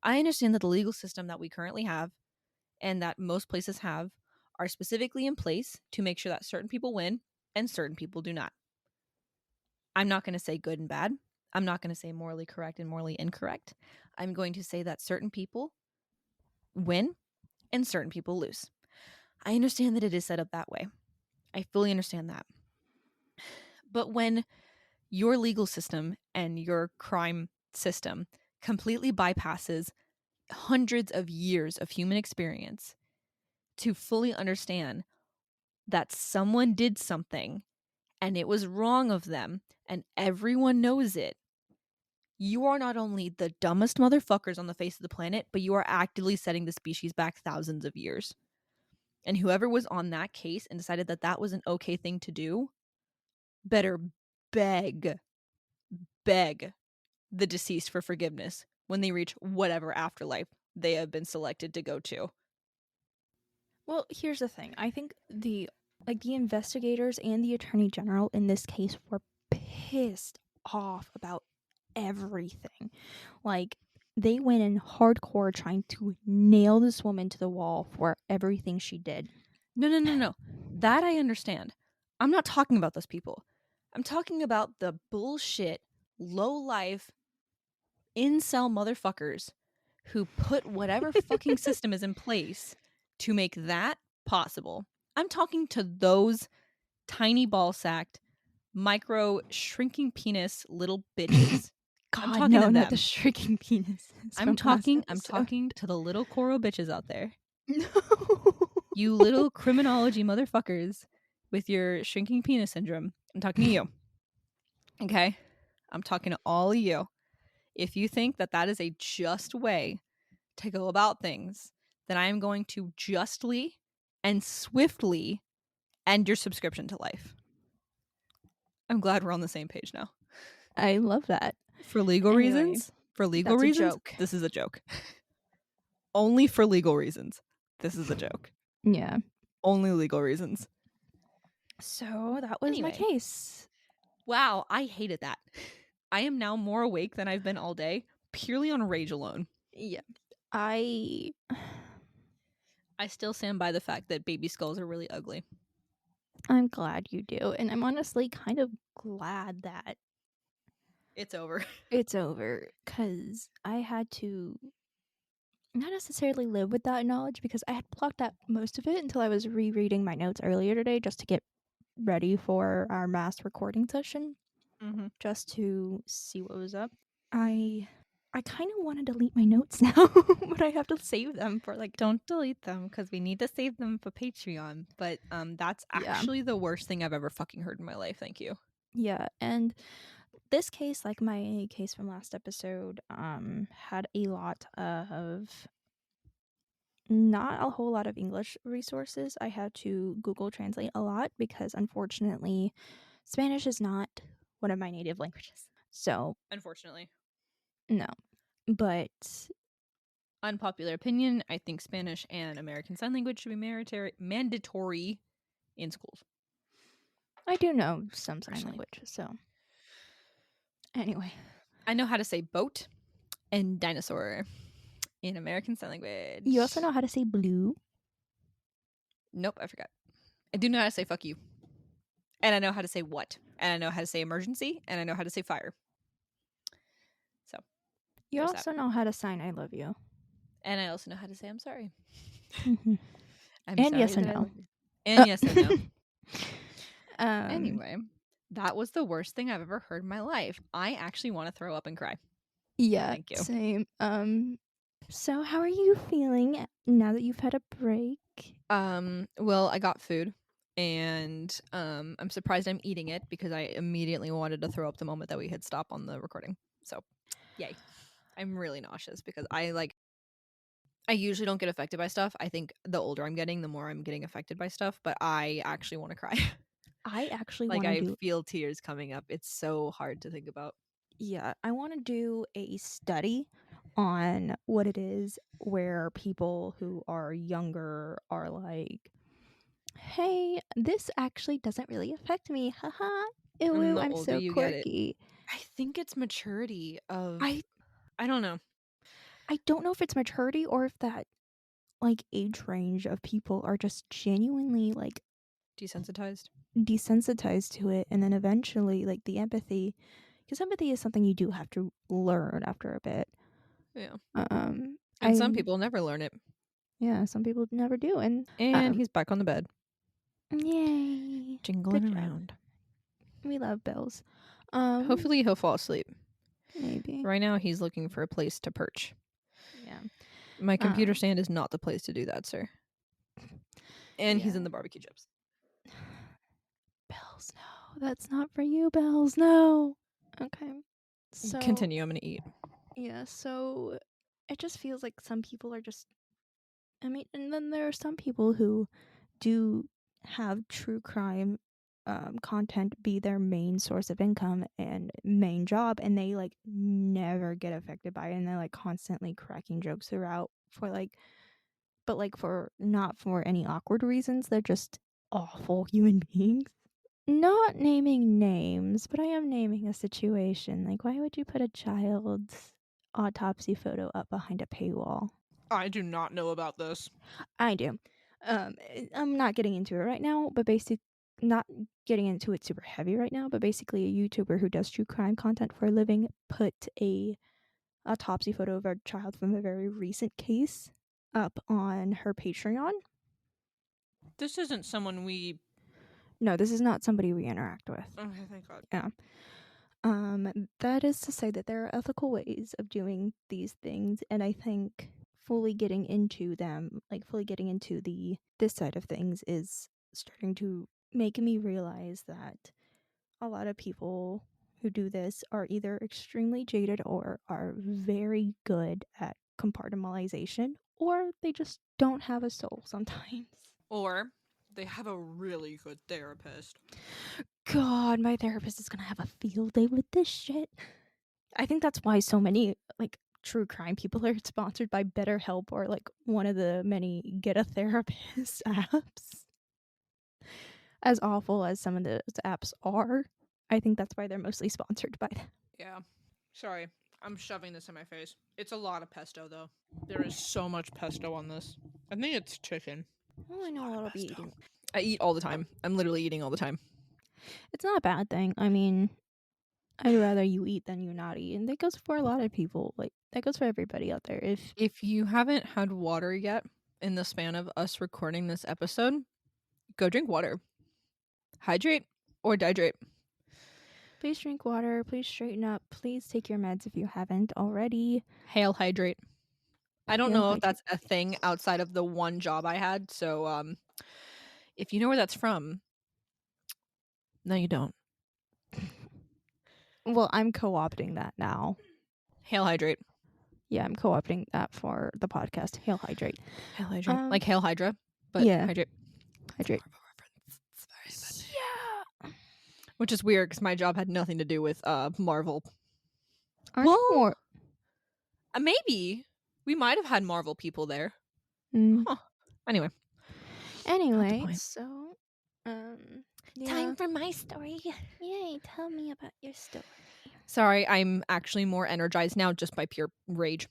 I understand that the legal system that we currently have and that most places have are specifically in place to make sure that certain people win and certain people do not. I'm not going to say good and bad. I'm not going to say morally correct and morally incorrect. I'm going to say that certain people win and certain people lose. I understand that it is set up that way. I fully understand that. But when your legal system and your crime system completely bypasses hundreds of years of human experience to fully understand that someone did something and it was wrong of them and everyone knows it, you are not only the dumbest motherfuckers on the face of the planet, but you are actively setting the species back thousands of years. And whoever was on that case and decided that that was an okay thing to do better beg the deceased for forgiveness when they reach whatever afterlife they have been selected to go to. Well, here's the thing. I think the investigators and the attorney general in this case were pissed off about everything. Like, they went in hardcore trying to nail this woman to the wall for everything she did. No. That I understand. I'm not talking about those people. I'm talking about the bullshit, low-life, incel motherfuckers who put whatever fucking system is in place to make that possible. I'm talking to those tiny ball-sacked, micro shrinking penis little bitches. God, I'm talking no, to not the them. shrinking penis. I'm talking to the little Koro bitches out there. No. You little criminology motherfuckers with your shrinking penis syndrome. I'm talking to you. Okay? I'm talking to all of you. If you think that that is a just way to go about things, then I am going to justly and swiftly end your subscription to life. I'm glad we're on the same page now. I love that. For legal Anyway, reasons, that's a joke. this is a joke. Only for legal reasons, this is a joke. Yeah. Only legal reasons. So that was my Anyway. case. Wow, I hated that. I am now more awake than I've been all day, purely on rage alone. Yeah. I still stand by the fact that baby skulls are really ugly. I'm glad you do. And I'm honestly kind of glad that It's over. it's over, because I had to not necessarily live with that knowledge, because I had blocked out most of it until I was rereading my notes earlier today just to get ready for our mass recording session, just to see what was up. I kind of want to delete my notes now, but I have to save them for like. Don't delete them because we need to save them for Patreon. But that's actually the worst thing I've ever fucking heard in my life. Thank you. Yeah, and this case, like my case from last episode, had a lot of not a whole lot of English resources. I had to Google Translate a lot because unfortunately Spanish is not one of my native languages. So, Unfortunately. no. But Unpopular opinion, I think Spanish and American Sign Language should be mandatory in schools. I do know some sign language, so anyway. I know how to say boat and dinosaur in American Sign Language. You also know how to say blue? Nope, I forgot. I do know how to say fuck you. And I know how to say what. And I know how to say emergency. And I know how to say fire. So. You also know how to sign I love you. And I also know how to say I'm sorry. I'm and sorry yes and no. And yes and no. Anyway, that was the worst thing I've ever heard in my life. I actually want to throw up and cry. Yeah, thank you. Same. So how are you feeling now that you've had a break? Well, I got food, and I'm surprised I'm eating it because I immediately wanted to throw up the moment that we hit stop on the recording. So, yay! I'm really nauseous because I usually don't get affected by stuff. I think the older I'm getting, the more I'm getting affected by stuff. But I actually want to cry. I actually want to feel tears coming up. It's so hard to think about. Yeah, I want to do a study on what it is where people who are younger are like, hey, this actually doesn't really affect me. Haha. Ew, I'm so quirky. I think it's maturity of I don't know. I don't know if it's maturity or if that like age range of people are just genuinely like Desensitized. desensitized to it, and then eventually like the empathy, because empathy is something you do have to learn after a bit. Yeah. And Some people never learn it. Yeah, some people never do, and he's back on the bed. Yay. Jingling Good job. around. We love Bills. Hopefully he'll fall asleep. Maybe. Right now he's looking for a place to perch. Yeah. My computer stand is not the place to do that, sir. And he's in the barbecue chips. Bells, no. That's not for you, Bells. No. Okay. So Continue, I'm gonna eat. Yeah, so it just feels like some people are just, I mean, and then there are some people who do have true crime content be their main source of income and main job, and they like never get affected by it, and they're like constantly cracking jokes throughout for like, but like for not for any awkward reasons. They're just awful human beings. Not naming names, but I am naming a situation. Like, why would you put a child's autopsy photo up behind a paywall? I do not know about this. I do. I'm not getting into it right now, but not getting into it super heavy right now, but basically a YouTuber who does true crime content for a living put a autopsy photo of a child from a very recent case up on her Patreon. This isn't someone we... No, this is not somebody we interact with. Okay, thank God. Yeah. That is to say that there are ethical ways of doing these things, and I think fully getting into them, like fully getting into this side of things, is starting to make me realize that a lot of people who do this are either extremely jaded or are very good at compartmentalization, or they just don't have a soul sometimes. Or they have a really good therapist. God, my therapist is gonna have a field day with this shit. I think that's why so many like true crime people are sponsored by BetterHelp or like one of the many Get a Therapist apps. As awful as some of those apps are, I think that's why they're mostly sponsored by them. Yeah. Sorry, I'm shoving this in my face. It's a lot of pesto, though. There is so much pesto on this. I think it's chicken. Well, I know what I'll be eating. I eat all the time. I'm literally eating all the time. It's not a bad thing. I mean, I'd rather you eat than you not eat, and that goes for a lot of people. Like that goes for everybody out there. If you haven't had water yet in the span of us recording this episode, go drink water. Hydrate or dihydrate. Please drink water. Please straighten up. Please take your meds if you haven't already. Hail hydrate. I don't Hail know if hydrate. that's a thing outside of the one job I had. So, if you know where that's from, no, you don't. Well, I'm co-opting that now. Hail hydrate. Yeah, I'm co-opting that for the podcast. Hail hydrate. Hail hydrate. Like Hail Hydra, but yeah. hydrate. Hydrate. Yeah. Which is weird because my job had nothing to do with Marvel. Aren't you more? Maybe we might have had Marvel people there. Huh. Anyway, so time for my story. Yay, tell me about your story. Sorry, I'm actually more energized now just by pure rage.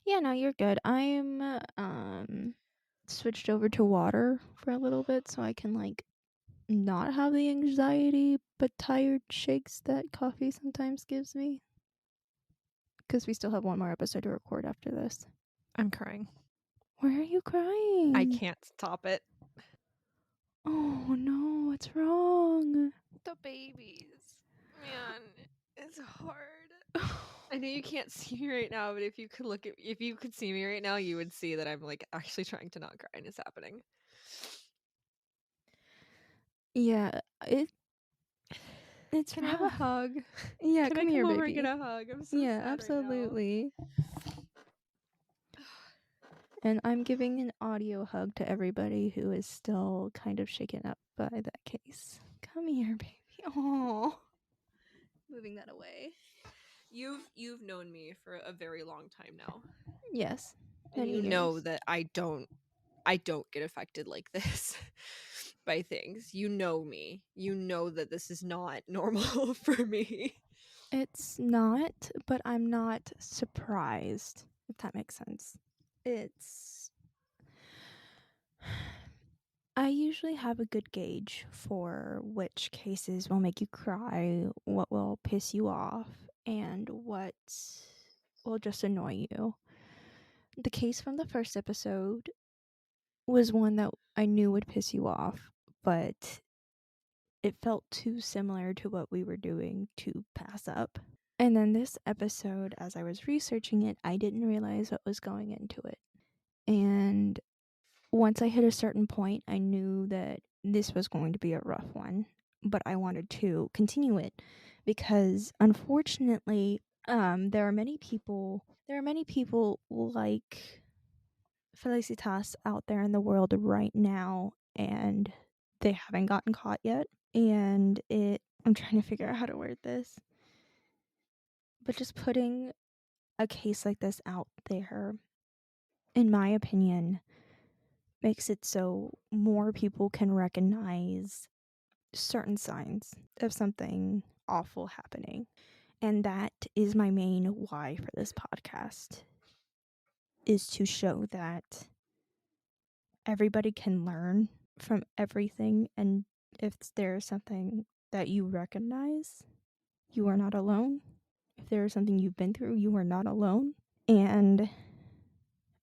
Yeah, no, you're good. I'm switched over to water for a little bit so I can like not have the anxiety but tired shakes that coffee sometimes gives me. Because we still have one more episode to record after this. I'm crying. Why are you crying? I can't stop it. Oh no, what's wrong? The babies. Man, it's hard. I know you can't see me right now, but if you could see me right now, you would see that I'm like actually trying to not cry and it's happening. Yeah, it's Can I have a hug? Yeah, Can come I here, come over baby. and get a hug? I'm so Yeah, sad absolutely. Right And I'm giving an audio hug to everybody who is still kind of shaken up by that case. Come here, baby. Oh, moving that away. You've known me for a very long time now. Yes, and you know that I don't get affected like this by things. You know me. You know that this is not normal for me. It's not, but I'm not surprised, if that makes sense. It's I usually have a good gauge for which cases will make you cry, what will piss you off, and what will just annoy you. The case from the first episode was one that I knew would piss you off, but it felt too similar to what we were doing to pass up. And then this episode, as I was researching it, I didn't realize what was going into it. And once I hit a certain point, I knew that this was going to be a rough one, but I wanted to continue it because unfortunately, there are many people like Felicitas out there in the world right now, and they haven't gotten caught yet. And I'm trying to figure out how to word this, but just putting a case like this out there, in my opinion, makes it so more people can recognize certain signs of something awful happening. And that is my main why for this podcast, is to show that everybody can learn from everything, and if there's something that you recognize, you are not alone. If there is something you've been through, you are not alone. And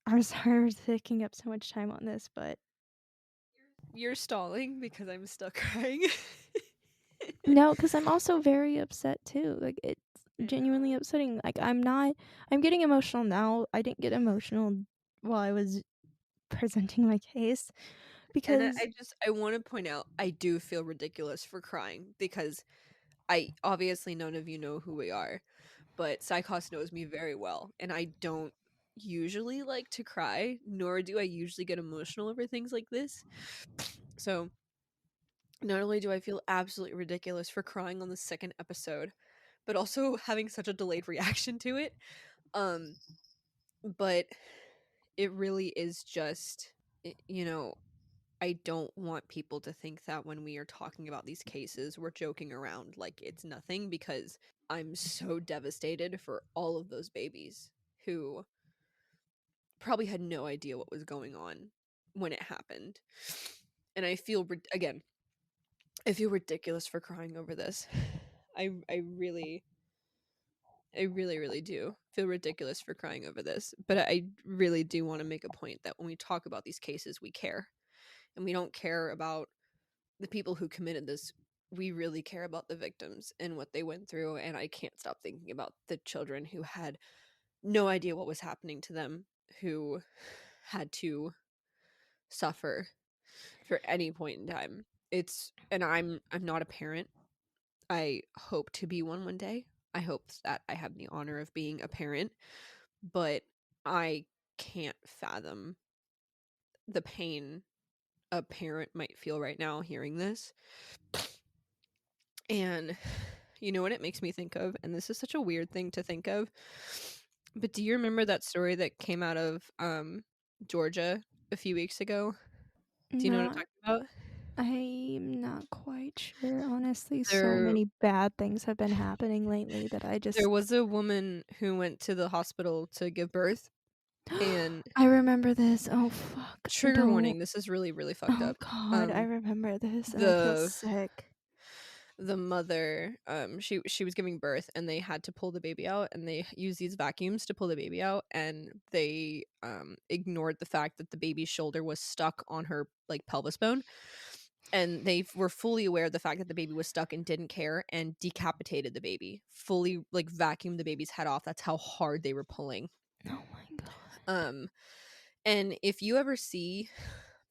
I'm sorry for taking up so much time on this, but You're stalling because I'm still crying. no, because I'm also very upset too. Like, it's genuinely upsetting. Like, I'm getting emotional now. I didn't get emotional while I was presenting my case And because I want to point out, I do feel ridiculous for crying because I obviously none of you know who we are, but Psychos knows me very well, and I don't usually like to cry, nor do I usually get emotional over things like this. So not only do I feel absolutely ridiculous for crying on the second episode, but also having such a delayed reaction to it. Um, but it really is just, you know, I don't want people to think that when we are talking about these cases, we're joking around like it's nothing, because I'm so devastated for all of those babies who probably had no idea what was going on when it happened. And I feel, again, I feel ridiculous for crying over this. I really, really do feel ridiculous for crying over this. But I really do want to make a point that when we talk about these cases, we care. And we don't care about the people who committed this. We really care about the victims and what they went through. And I can't stop thinking about the children who had no idea what was happening to them, who had to suffer for any point in time. And I'm not a parent. I hope to be one day. I hope that I have the honor of being a parent, but I can't fathom the pain a parent might feel right now hearing this. And you know what it makes me think of? And this is such a weird thing to think of. But do you remember that story that came out of Georgia a few weeks ago? Do you know what I'm not talking about? I'm not quite sure, honestly. So There many bad things have been happening lately that I there just was a woman who went to the hospital to give birth, and I remember this. Oh fuck. trigger Don't. warning, this is really, really fucked Oh up. god, I Um remember this and I feel the sick. the mother, she was giving birth, and they had to pull the baby out, and they used these vacuums to pull the baby out, and they ignored the fact that the baby's shoulder was stuck on her like pelvis bone, and they were fully aware of the fact that the baby was stuck and didn't care, and decapitated the baby, fully like vacuumed the baby's head off. That's how hard they were pulling. Oh my god. um and if you ever see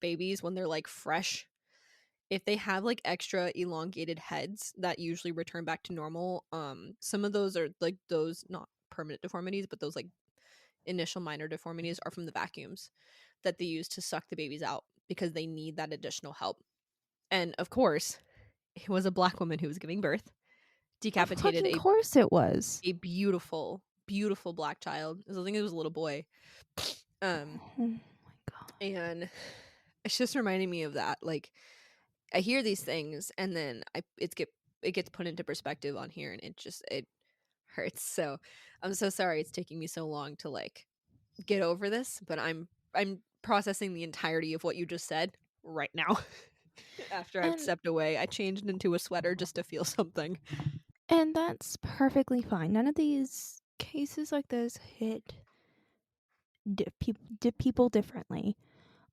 babies when they're like fresh, if they have like extra elongated heads that usually return back to normal, some of those are like those not permanent deformities, but those like initial minor deformities are from the vacuums that they use to suck the babies out because they need that additional help. And of course, it was a black woman who was giving birth, Of decapitated fucking course it was. a beautiful, beautiful black child. I think it was a little boy. Um, Oh my god. and it's just reminding me of that. Like, I hear these things, and then it gets put into perspective on here, and it hurts. So I'm so sorry it's taking me so long to like get over this, but I'm I'm processing the entirety of what you just said right now. After I've And stepped away, I changed into a sweater just to feel something. and that's perfectly fine. None of these cases like this hit people differently.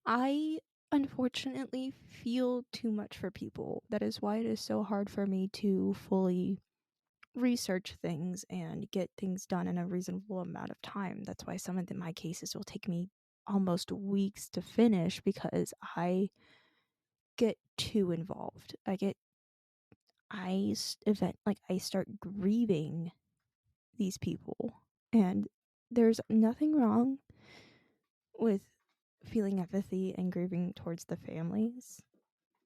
I unfortunately feel too much for people. That is why it is so hard for me to fully research things and get things done in a reasonable amount of time. That's why some of my cases will take me almost weeks to finish because I get too involved. I start grieving these people, and there's nothing wrong with feeling empathy and grieving towards the families,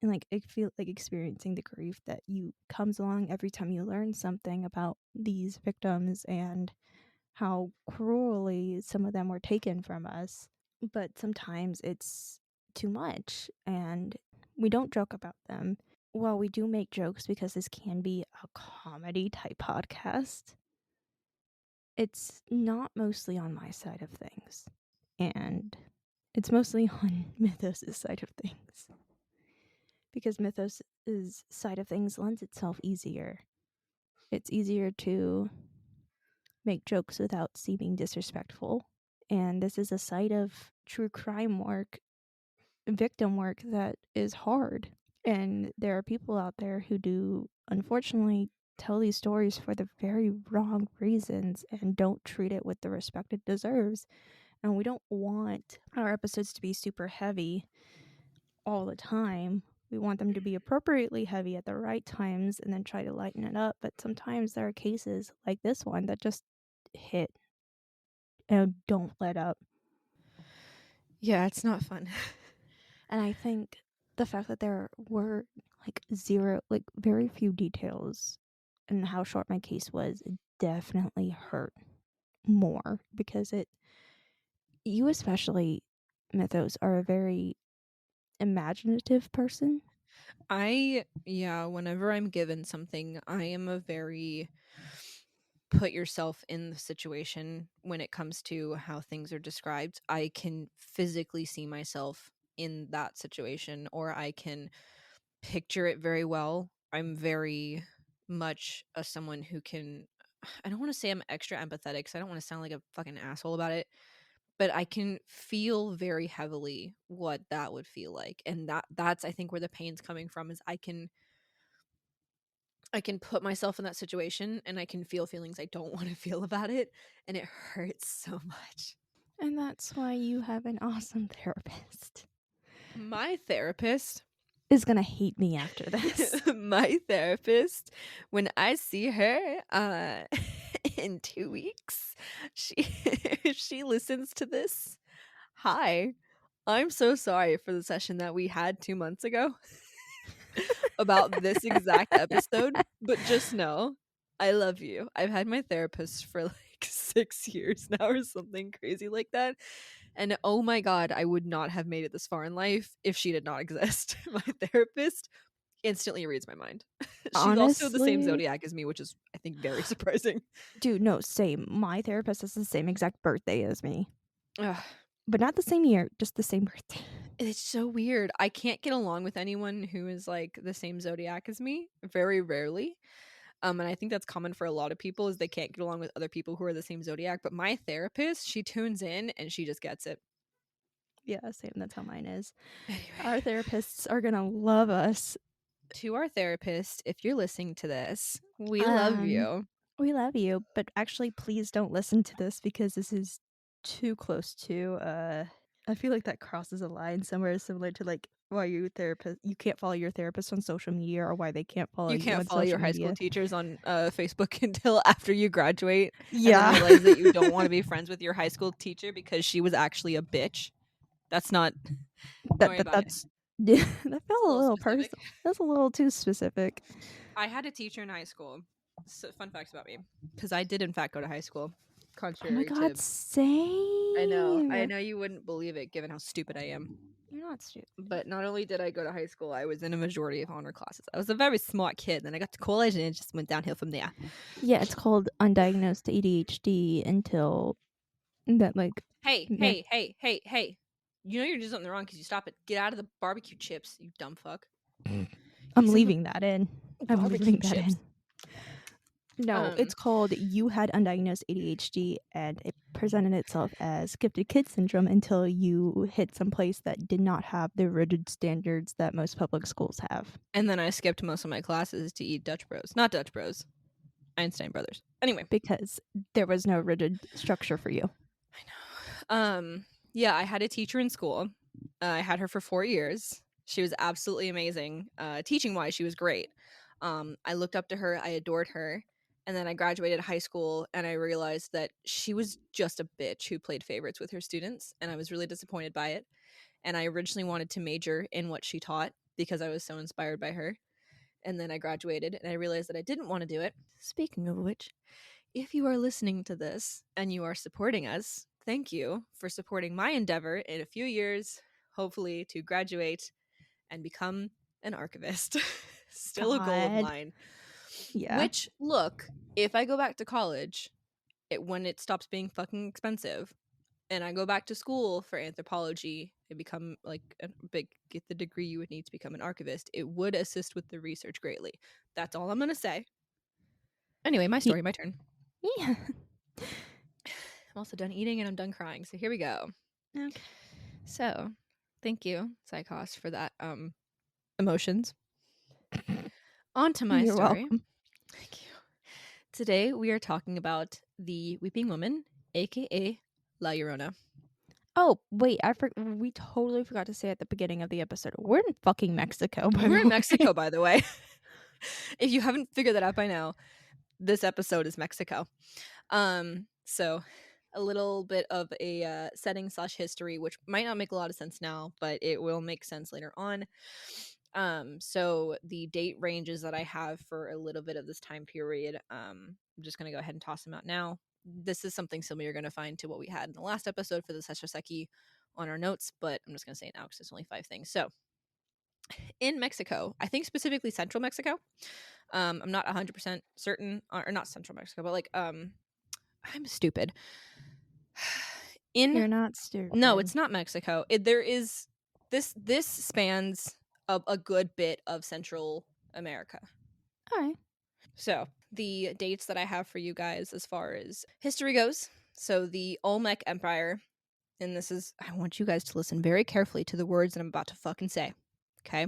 and I feel like experiencing the grief that you comes along every time you learn something about these victims and how cruelly some of them were taken from us. But sometimes it's too much, and we don't joke about them. Well, we do make jokes because this can be a comedy type podcast. It's not mostly on my side of things, and it's mostly on Mythos' side of things. Because Mythos' side of things lends itself easier. It's easier to make jokes without seeming disrespectful. And this is a side of true crime work, victim work that is hard. And there are people out there who do, unfortunately, tell these stories for the very wrong reasons and don't treat it with the respect it deserves. And we don't want our episodes to be super heavy all the time. We want them to be appropriately heavy at the right times and then try to lighten it up. But sometimes there are cases like this one that just hit and don't let up. Yeah, it's not fun. And I think the fact that there were very few details and how short my case was, it definitely hurt more because you especially, Mythos, are a very imaginative person. Whenever I'm given something, I am a very put yourself in the situation when it comes to how things are described. I can physically see myself in that situation, or I can picture it very well. I'm very much a someone who can, I don't want to say I'm extra empathetic because I don't want to sound like a fucking asshole about it, but I can feel very heavily what that would feel like. And that's I think where the pain's coming from is I can put myself in that situation and I can feel feelings I don't want to feel about it, and it hurts so much. And that's why you have an awesome therapist. My therapist, Is gonna hate me after this. my therapist, when I see her in 2 weeks, she if she listens to this, hi. I'm so sorry for the session that we had 2 months ago about this exact episode, but just know I love you. I've had my therapist for like 6 years now or something crazy like that. And oh my god, I would not have made it this far in life if she did not exist. My therapist instantly reads my mind. She's also the same Honestly, zodiac as me, which is I think very surprising. dude, no, same. My therapist has the same exact birthday as me. Ugh, But not the same year, just the same birthday. it's so weird. I can't get along with anyone who is like the same zodiac as me. Very rarely. And I think that's common for a lot of people is they can't get along with other people who are the same zodiac. But my therapist, she tunes in and she just gets it. Yeah, same. That's how mine is. Anyway, Our therapists are gonna love us. to our therapist, if you're listening to this, we love Um, you. we love you, but actually, please don't listen to this because this is too close to. I feel like that crosses a line somewhere similar to like why you can't follow your therapist on social media or why they can't follow You you can't on follow your social high school media. teachers on Facebook until after you graduate and then Yeah, realize that you don't want to be friends with your high school teacher because she was actually a bitch. That's not. Don't worry about it. that's yeah, that It's felt a a little little specific. personal. That's a little too specific. I had a teacher in high school. So, fun facts about me, because I did in fact go to high school, Oh my contrary god, to. I same. know you wouldn't believe it, given how stupid I am. You're not stupid. But not only did I go to high school, I was in a majority of honor classes. I was a very smart kid. Then I got to college, and it just went downhill from there. Yeah, it's called undiagnosed ADHD until that like Hey, yeah. hey, hey, hey, hey! You know you're doing something wrong because you stop it. Get out of the barbecue chips, you dumb fuck. I'm He's in the leaving that in. I'm barbecue leaving that chips. in. No, it's called You Had Undiagnosed ADHD, and it presented itself as gifted kid syndrome until you hit some place that did not have the rigid standards that most public schools have. And then I skipped most of my classes to eat Dutch Bros. Not Dutch Bros. Einstein Brothers. Anyway. Because there was no rigid structure for you. I know. Yeah, I had a teacher in school. I had her for 4 years. She was absolutely amazing. Teaching wise, she was great. I looked up to her. I adored her. And then I graduated high school and I realized that she was just a bitch who played favorites with her students. And I was really disappointed by it. And I originally wanted to major in what she taught because I was so inspired by her. And then I graduated and I realized that I didn't want to do it. Speaking of which, if you are listening to this and you are supporting us, thank you for supporting my endeavor in a few years, hopefully to graduate and become an archivist. Still a goal of God. mine. Yeah. Which, look, if I go back to college, when it stops being fucking expensive, and I go back to school for anthropology and become like get the degree you would need to become an archivist, it would assist with the research greatly. That's all I'm gonna say. Anyway, my story, my turn. Yeah. I'm also done eating and I'm done crying, so here we go. Okay. So, thank you, Psychos, for that emotions. On to my You're story. welcome. Thank you. Today we are talking about the Weeping Woman, aka La Llorona. Oh, wait, we totally forgot to say at the beginning of the episode. We're in fucking Mexico, by the We're way. in Mexico, by the way. If you haven't figured that out by now, this episode is Mexico. So a little bit of a setting / history, which might not make a lot of sense now, but it will make sense later on. So the date ranges that I have for a little bit of this time period, I'm just gonna go ahead and toss them out now. This is something similar you're gonna find to what we had in the last episode for the Seshoseki on our notes, but I'm just gonna say it now because it's only 5 things. So in Mexico, I think specifically central Mexico. I'm not 100% certain, or not central Mexico, but like I'm stupid. You're not stupid. No, it's not Mexico. There is this spans a good bit of Central America. All right. So the dates that I have for you guys as far as history goes. So the Olmec Empire, and I want you guys to listen very carefully to the words that I'm about to fucking say. Okay.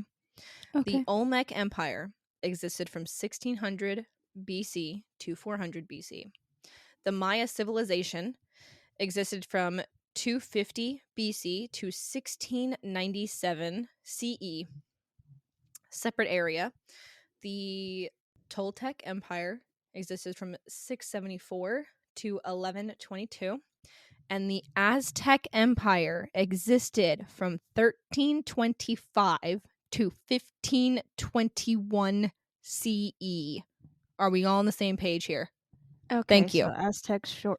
The Okay. Olmec Empire existed from 1600 BC to 400 BC. The Maya civilization existed from 250 BC to 1697 CE. Separate area. The Toltec Empire existed from 674 to 1122. And the Aztec Empire existed from 1325 to 1521 CE. Are we all on the same page here? Okay. Thank you. So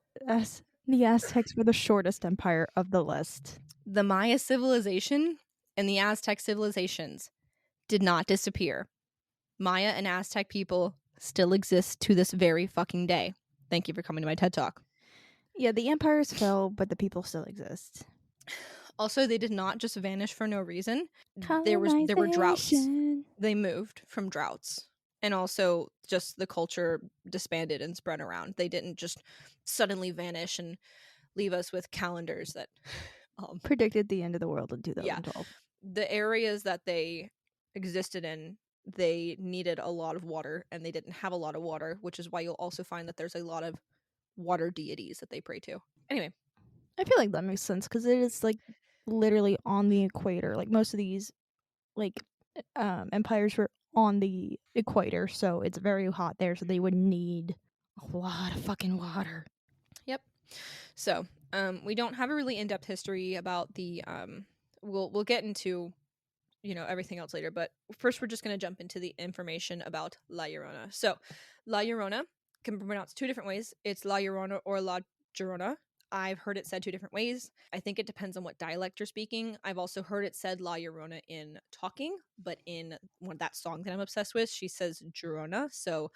the Aztecs were the shortest empire of the list. The Maya civilization and the Aztec civilizations did not disappear. Maya and Aztec people still exist to this very fucking day. Thank you for coming to my TED Talk. Yeah, the empires fell, but the people still exist. Also, they did not just vanish for no reason. There were droughts. They moved from droughts. And also just the culture disbanded and spread around. They didn't just suddenly vanish and leave us with calendars that predicted the end of the world in 2012. Yeah. The areas that they existed in, they needed a lot of water and they didn't have a lot of water, which is why you'll also find that there's a lot of water deities that they pray to. Anyway, I feel like that makes sense because it is like literally on the equator. Like most of these like empires were on the equator, so it's very hot there, so they would need a lot of fucking water. Yep. So we don't have a really in-depth history about the we'll get into everything else later, but first we're just going to jump into the information about La Llorona. So La Llorona can be pronounced 2 different ways. It's La Llorona or La Llorona. I've heard it said 2 different ways. I think it depends on what dialect you're speaking. I've also heard it said La Llorona in talking, but in that song that I'm obsessed with, she says Llorona. So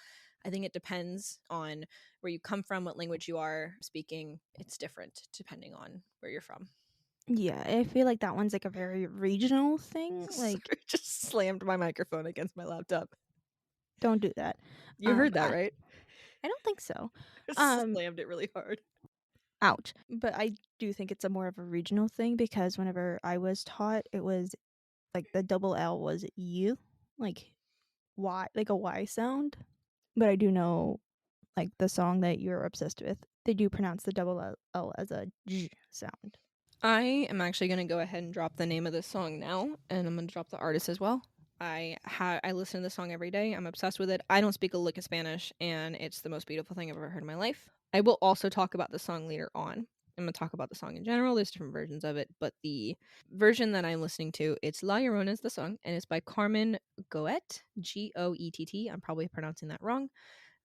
I think it depends on where you come from, what language you are speaking. It's different depending on where you're from. Yeah, I feel like that one's like a very regional thing. Like, Sorry, just slammed my microphone against my laptop. don't do that. You heard that, I right? don't think so. Um, Slammed it really hard. ouch. But I do think it's a more of a regional thing because whenever I was taught, it was like the double L was you, like Y, like a Y sound. But I do know, like the song that you're obsessed with, they do pronounce the double L as a J sound. I am actually going to go ahead and drop the name of this song now, and I'm going to drop the artist as well. I listen to this song every day. I'm obsessed with it. I don't speak a lick of Spanish, and it's the most beautiful thing I've ever heard in my life. I will also talk about the song later on. I'm going to talk about the song in general. There's different versions of it, but the version that I'm listening to, it's La Llorona is the song, and it's by Carmen Goett, Goett. I'm probably pronouncing that wrong.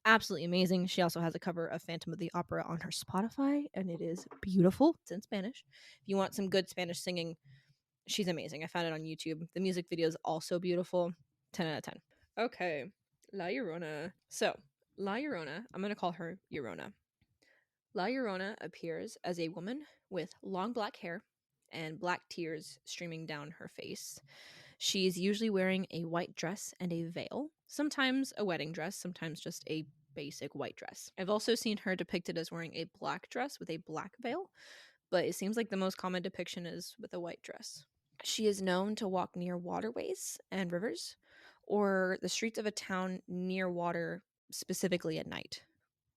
Absolutely amazing. She also has a cover of Phantom of the Opera on her Spotify, and it is beautiful. It's in Spanish. If you want some good Spanish singing, she's amazing. I found it on YouTube. The music video is also beautiful. 10 out of 10. Okay, La Llorona. So, La Llorona, I'm going to call her Llorona. La Llorona appears as a woman with long black hair and black tears streaming down her face. She is usually wearing a white dress and a veil, sometimes a wedding dress, sometimes just a basic white dress. I've also seen her depicted as wearing a black dress with a black veil, but it seems like the most common depiction is with a white dress. She is known to walk near waterways and rivers or the streets of a town near water, specifically at night.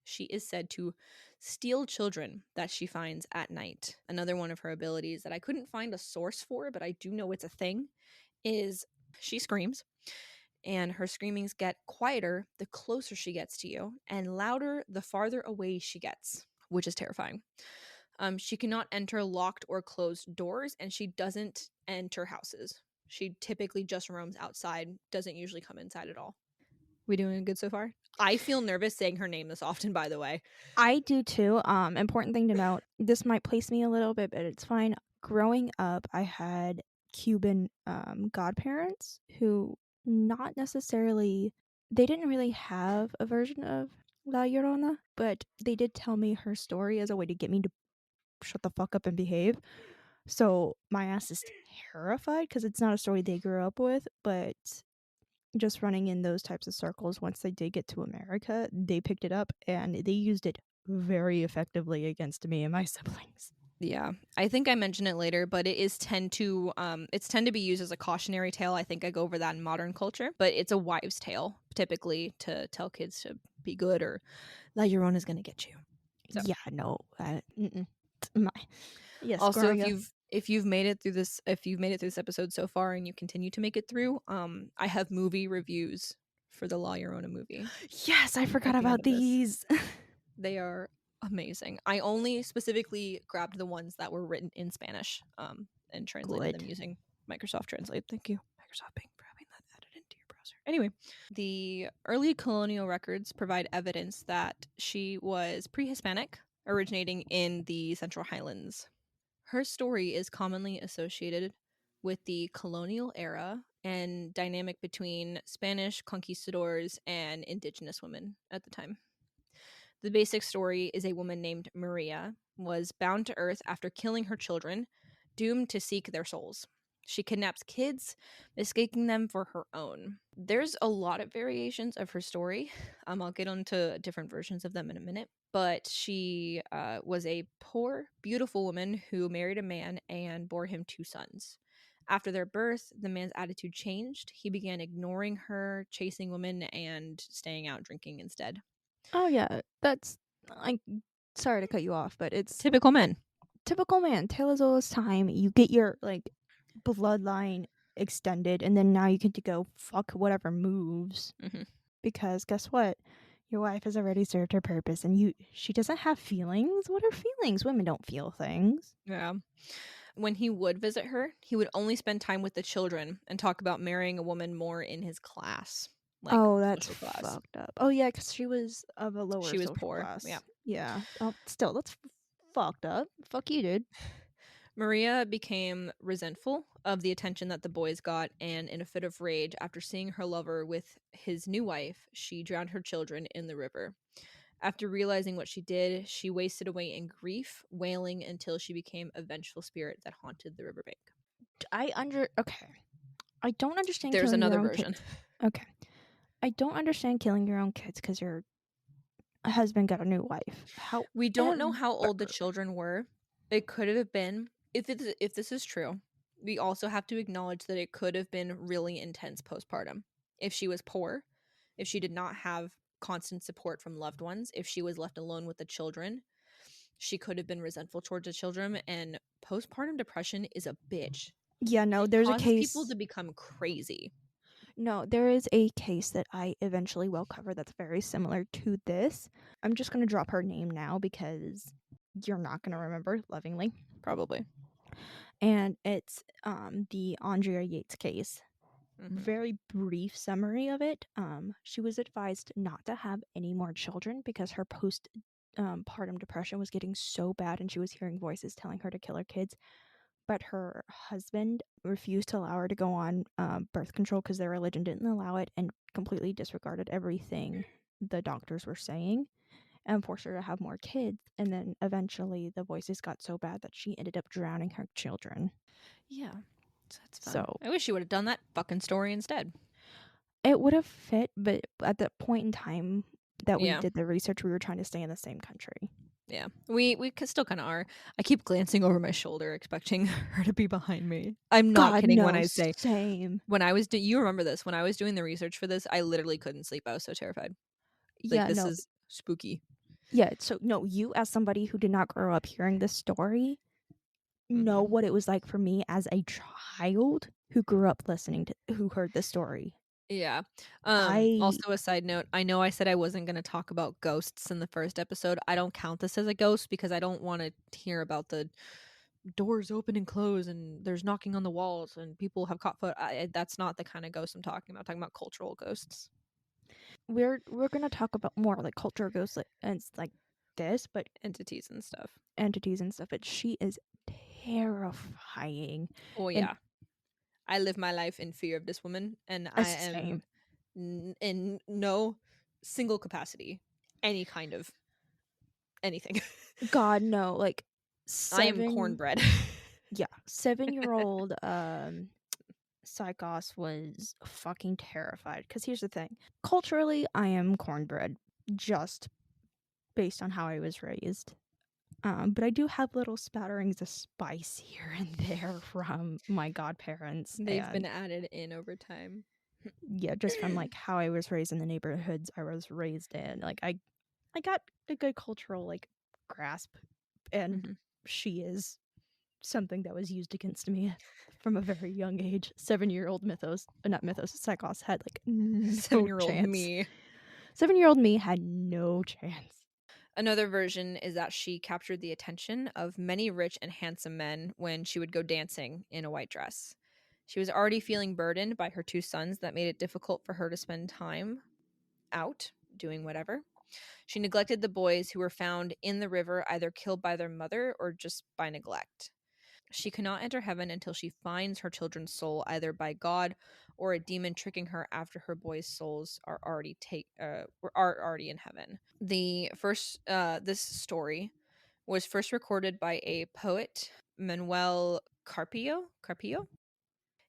She is said to steal children that she finds at night. Another one of her abilities that I couldn't find a source for, but I do know it's a thing, is she screams, and her screamings get quieter the closer she gets to you, and louder the farther away she gets, which is terrifying. She cannot enter locked or closed doors, and she doesn't enter houses. She typically just roams outside, doesn't usually come inside at all. We doing good so far? I feel nervous saying her name this often, by the way. I do too. Important thing to note, this might place me a little bit, but it's fine. Growing up, I had Cuban godparents who not necessarily, they didn't really have a version of La Llorona, but they did tell me her story as a way to get me to shut the fuck up and behave. So my ass is terrified because it's not a story they grew up with, but just running in those types of circles, once they did get to America, they picked it up and they used it very effectively against me and my siblings. Yeah, I think I mentioned it later, but it is tend to be used as a cautionary tale. I think I go over that in modern culture, but it's a wives' tale typically to tell kids to be good or La Llorona's gonna get you. So. Yeah, no, my yes. Also, Growing up, if you've made it through this episode so far and you continue to make it through, I have movie reviews for the La Llorona movie. yes, I forgot At the end about of this. these. They are amazing. I only specifically grabbed the ones that were written in Spanish and translated them using Microsoft Translate. Thank you, Microsoft Bing, for having that added into your browser. Anyway, the early colonial records provide evidence that she was pre-Hispanic, originating in the Central Highlands. Her story is commonly associated with the colonial era and dynamic between Spanish conquistadors and indigenous women at the time. The basic story is a woman named Maria was bound to Earth after killing her children, doomed to seek their souls. She kidnaps kids, mistaking them for her own. There's a lot of variations of her story. I'll get onto different versions of them in a minute. But she was a poor, beautiful woman who married a man and bore him 2 sons. After their birth, the man's attitude changed. He began ignoring her, chasing women, and staying out drinking instead. Oh yeah, that's like. Sorry to cut you off, but it's Typical men. typical man. Tale as old as time. You get your like bloodline extended, and then now you get to go fuck whatever moves. Mm-hmm. Because guess what? Your wife has already served her purpose, and she doesn't have feelings. What are feelings? Women don't feel things. Yeah. When he would visit her, he would only spend time with the children and talk about marrying a woman more in his class. Like, Oh, that's social class. fucked up. Oh yeah, because she was of a lower She was social poor. class. Yeah. Yeah. Oh, still, that's fucked up. Fuck you, dude. Maria became resentful of the attention that the boys got, and in a fit of rage, after seeing her lover with his new wife, she drowned her children in the river. After realizing what she did, she wasted away in grief, wailing until she became a vengeful spirit that haunted the riverbank. Okay. I don't understand There's killing your another own version. kids. Okay. I don't understand killing your own kids because your husband got a new wife. We don't know how old the However, children were. It could have been, if this is true, we also have to acknowledge that it could have been really intense postpartum. If she was poor, if she did not have constant support from loved ones, if she was left alone with the children, she could have been resentful towards the children. And postpartum depression is a bitch. yeah, no, It there's a causes people case. to become crazy. No, there is a case that I eventually will cover that's very similar to this. I'm just going to drop her name now because you're not going to remember lovingly. Probably. And it's the Andrea Yates case. Mm-hmm. Very brief summary of it. She was advised not to have any more children because her partum depression was getting so bad and she was hearing voices telling her to kill her kids. But her husband refused to allow her to go on birth control because their religion didn't allow it, and completely disregarded everything the doctors were saying and forced her to have more kids. And then eventually the voices got so bad that she ended up drowning her children. Yeah. So that's fun. So I wish you would have done that fucking story instead. it would have fit, but at that point in time that we Yeah. did the research, we were trying to stay in the same country. Yeah. We still kind of are. I keep glancing over my shoulder expecting her to be behind me. I'm not God, kidding when no, I say same. when I was you remember this when I was doing the research for this, I literally couldn't sleep. I was so terrified. Like Yeah, this no. is spooky. Yeah, so no, you as somebody who did not grow up hearing this story know Mm-hmm. what it was like for me as a child who grew up who heard the story. Yeah. I Also a side note, I know I said I wasn't going to talk about ghosts in the first episode. I don't count this as a ghost because I don't want to hear about the doors open and close and there's knocking on the walls and people have caught that's not the kind of ghost I'm talking about. I'm talking about cultural ghosts, we're gonna talk about more like culture ghosts and it's like this, but entities and stuff. entities and stuff. But she is terrifying, Oh and yeah. I live my life in fear of this woman and a I am same. in no single capacity any kind of anything. God no, like I am seven. cornbread. Yeah, 7-year-old Psychos was fucking terrified. Because here's the thing, culturally, I am cornbread, just based on how I was raised. But I do have little spatterings of spice here and there from my godparents, They've been and added in over time. yeah, just from like how I was raised in the neighborhoods I was raised in. Like I got a good cultural like grasp, and Mhm. she is something that was used against me from a very young age. 7-year-old not Mythos, Psychos had like no 7-year-old chance. me. 7-year-old me had no chance. Another version is that she captured the attention of many rich and handsome men when she would go dancing in a white dress. She was already feeling burdened by her two sons that made it difficult for her to spend time out doing whatever. She neglected the boys who were found in the river, either killed by their mother or just by neglect. She cannot enter heaven until she finds her children's soul, either by God or a demon tricking her after her boys' souls are already in heaven. The first this story was first recorded by a poet, Manuel Carpio,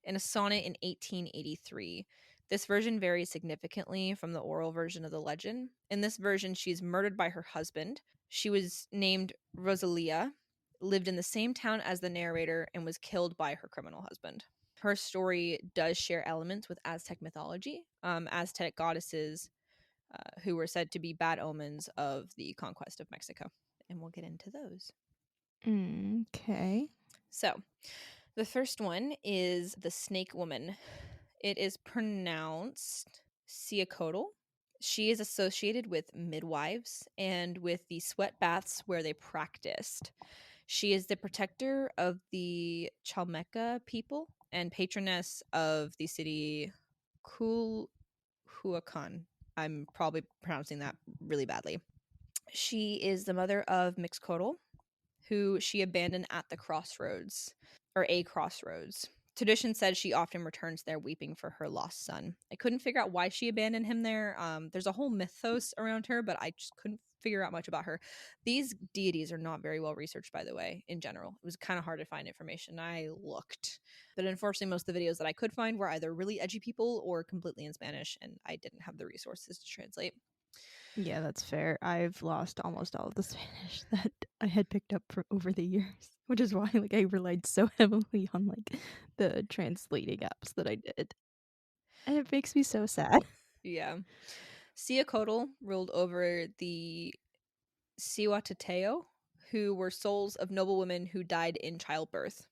in a sonnet in 1883. This version varies significantly from the oral version of the legend. In this version, she's murdered by her husband. She was named Rosalia, lived in the same town as the narrator, and was killed by her criminal husband. Her story does share elements with Aztec mythology. Aztec goddesses who were said to be bad omens of the conquest of Mexico. And we'll get into those. Okay. So, the first one is the Snake Woman. It is pronounced Siacotl. She is associated with midwives and with the sweat baths where they practiced. She is the protector of the Chalmeca people and patroness of the city Culhuacan. I'm probably pronouncing that really badly. She is the mother of Mixcoatl, who she abandoned at the crossroads, or a crossroads. Tradition said she often returns there weeping for her lost son. I couldn't figure out why she abandoned him there. There's a whole mythos around her, but I just couldn't figure out much about her. These deities are not very well researched, by the way, in general. It was kind of hard to find information. I looked. But unfortunately, most of the videos that I could find were either really edgy people or completely in Spanish, and I didn't have the resources to translate. Yeah, that's fair. I've lost almost all of the Spanish that I had picked up for over the years, which is why like I relied so heavily on like the translating apps that I did. And it makes me so sad. Yeah. Siacotl ruled over the Siwatateo, who were souls of noble women who died in childbirth.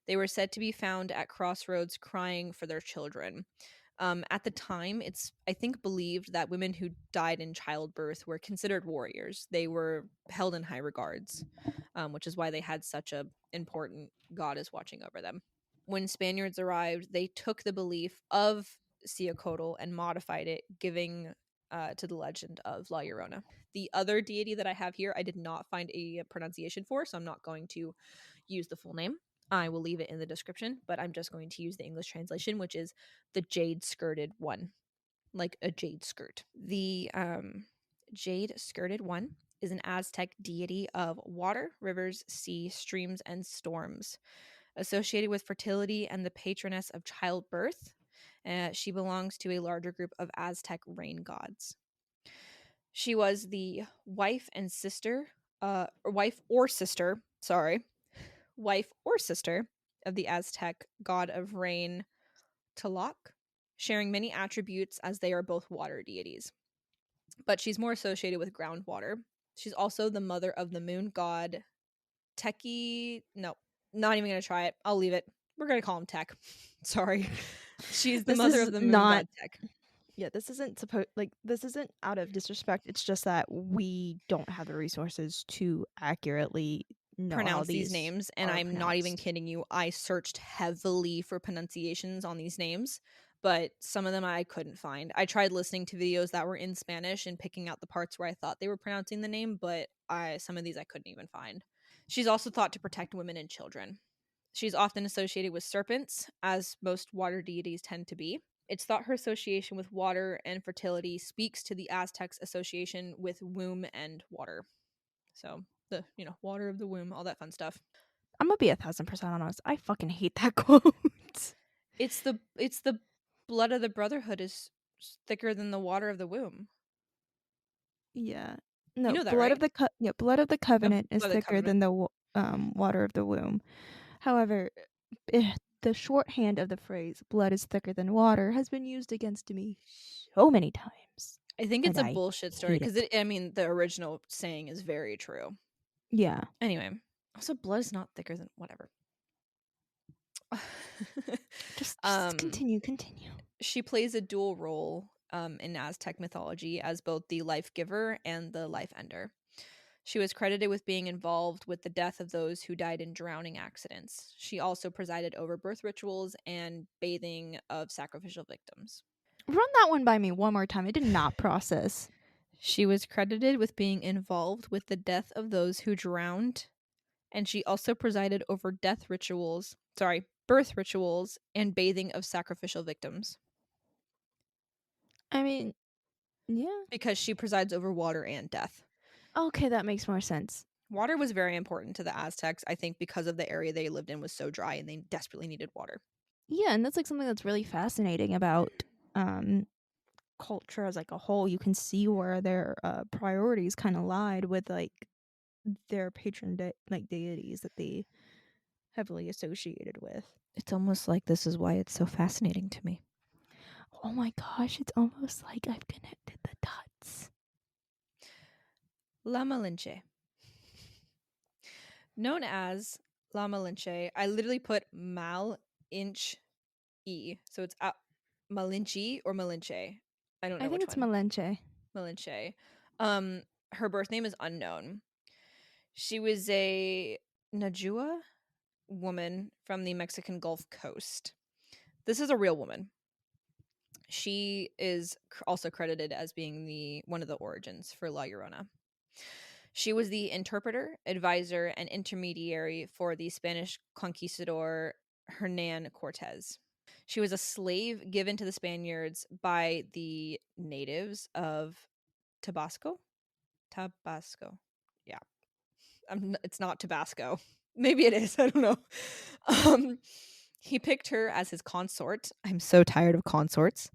They were said to be found at crossroads crying for their children. At the time, it's, I think, believed that women who died in childbirth were considered warriors. They were held in high regards, which is why they had such a important goddess watching over them. When Spaniards arrived, they took the belief of Siacotl and modified it, giving to the legend of La Llorona. The other deity that I have here, I did not find a pronunciation for, so I'm not going to use the full name. I will leave it in the description, but I'm just going to use the English translation, which is the jade skirted one, like a jade skirt. The jade skirted one is an Aztec deity of water, rivers, sea, streams, and storms, associated with fertility and the patroness of childbirth. She belongs to a larger group of Aztec rain gods. She was the wife and sister, wife or sister of the Aztec god of rain, Tlaloc, sharing many attributes as they are both water deities. But she's more associated with groundwater. She's also the mother of the moon god Teki. No, not even going to try it. I'll leave it. We're going to call him Tech. Sorry. She's the This mother is of the moon not god Tech. Yeah, this isn't out of disrespect. It's just that we don't have the resources to accurately know how Pronounce these these names, and are I'm not even pronounced. kidding you. I searched heavily for pronunciations on these names, but some of them I couldn't find. I tried listening to videos that were in Spanish and picking out the parts where I thought they were pronouncing the name, but some of these I couldn't even find. She's also thought to protect women and children. She's often associated with serpents, as most water deities tend to be. It's thought her association with water and fertility speaks to the Aztecs' association with womb and water. So the, water of the womb, all that fun stuff. I'm gonna be 1,000% honest. I fucking hate that quote. It's the blood of the brotherhood is thicker than the water of the womb. Yeah. You No, know that, right? blood of the covenant is Blood of the thicker covenant. than the water of the womb. However, the shorthand of the phrase "blood is thicker than water" has been used against me so many times, I think it's and a I bullshit story hate because it. the original saying is very true. Yeah. Anyway, also blood is not thicker than whatever. Just um, continue. she plays a dual role in Aztec mythology as both the life giver and the life ender. She was credited with being involved with the death of those who died in drowning accidents. She also presided over birth rituals and bathing of sacrificial victims. Run that one by me one more time. I did not process. She was credited with being involved with the death of those who drowned, and she also presided over birth rituals and bathing of sacrificial victims I mean, yeah. because she presides over water and death. Okay, that makes more sense. Water was very important to the Aztecs, I think, because of the area they lived in was so dry and they desperately needed water. Yeah, and that's like something that's really fascinating about um culture as like a whole. You can see where their priorities kind of lied with like their like deities that they heavily associated with. It's almost like this is why it's so fascinating to me. Oh my gosh, it's almost like I've connected the dots. La Malinche. Known as La Malinche, I literally put Mal-inch E. So it's Malinche or Malinche. I don't I know think which it's one. Malenche. Malinche. Her birth name is unknown. She was a Najua woman from the Mexican Gulf Coast. This is a real woman. She is also credited as being one of the origins for La Llorona. She was the interpreter, advisor, and intermediary for the Spanish conquistador Hernan Cortez. She was a slave given to the Spaniards by the natives of Tabasco. Tabasco. Yeah. It's not Tabasco. Maybe it is. I don't know. Um, he picked her as his consort. I'm so tired of consorts.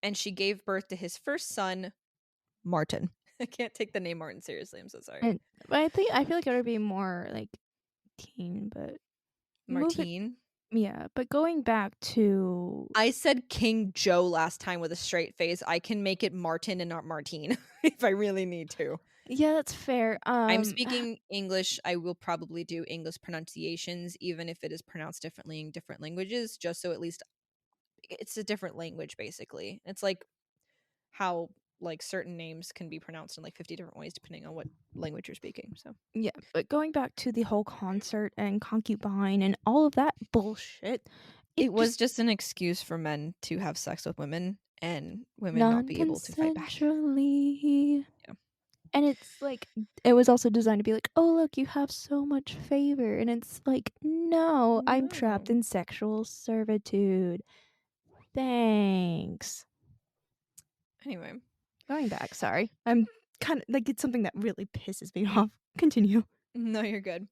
And she gave birth to his first son, Martin. I can't take the name Martin seriously. I'm so sorry. And I feel like it would be more like teen, but move it. Martine. Yeah, but going back to I said King Joe last time with a straight face. I can make it Martin and not Martine if I really need to. yeah, that's fair. I'm speaking English. I will probably do English pronunciations, even if it is pronounced differently in different languages, just so at least it's a different language, basically. It's like how like certain names can be pronounced in like 50 different ways depending on what language you're speaking. So yeah, but going back to the whole concert and concubine and all of that bullshit, it was just an excuse for men to have sex with women and women not be able to fight back. non-consensually. Yeah. And it's like it was also designed to be like, oh look, you have so much favor, and it's like, no, I'm trapped No. in sexual servitude. Thanks. Anyway, Going back, sorry. I'm kind of like it's something that really pisses me off. Continue. no, you're good.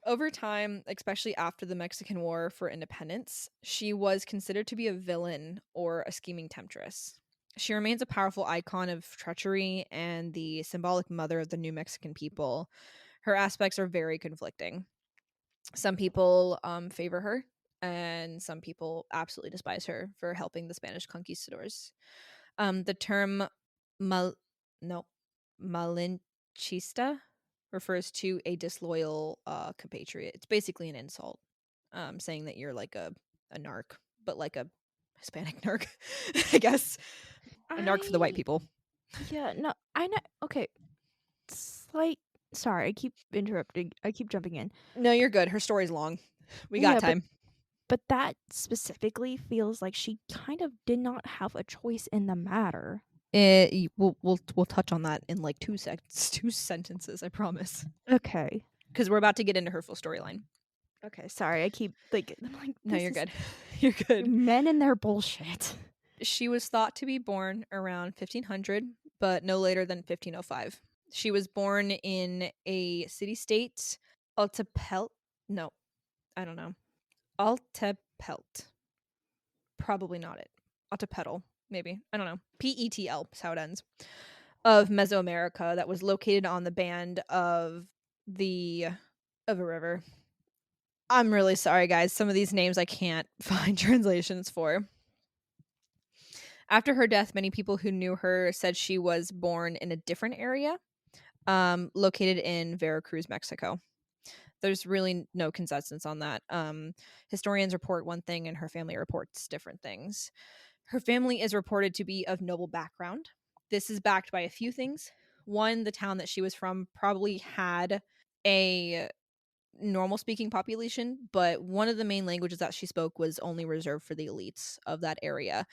Over time, especially after the Mexican War for Independence, she was considered to be a villain or a scheming temptress. She remains a powerful icon of treachery and the symbolic mother of the New Mexican people. Her aspects are very conflicting. Some people favor her, and some people absolutely despise her for helping the Spanish conquistadors. The term mal no malinchista refers to a disloyal compatriot. It's basically an insult, saying that you're like a narc, but like a Hispanic narc, I guess. A narc for the white people. Yeah, no, I know. Okay, slight. Sorry, I keep interrupting. I keep jumping in. No, you're good. Her story's long. We got Yeah, time. but that specifically feels like she kind of did not have a choice in the matter. We'll touch on that in like 2 sentences. I promise. Okay. Because we're about to get into her full storyline. Okay, sorry. I keep like I'm like No, this you're is good. You're good. men and their bullshit. She was thought to be born around 1500, but no later than 1505. She was born in a city-state, Altepelt. No, I don't know. Altepelt. Probably not it. Altepetal, maybe. I don't know. Petl is how it ends. Of Mesoamerica that was located on the band of a river. I'm really sorry, guys. Some of these names I can't find translations for. After her death, many people who knew her said she was born in a different area, located in Veracruz, Mexico. There's really no consensus on that. Historians report one thing and her family reports different things. Her family is reported to be of noble background. This is backed by a few things. One, the town that she was from probably had a normal speaking population, but one of the main languages that she spoke was only reserved for the elites of that area.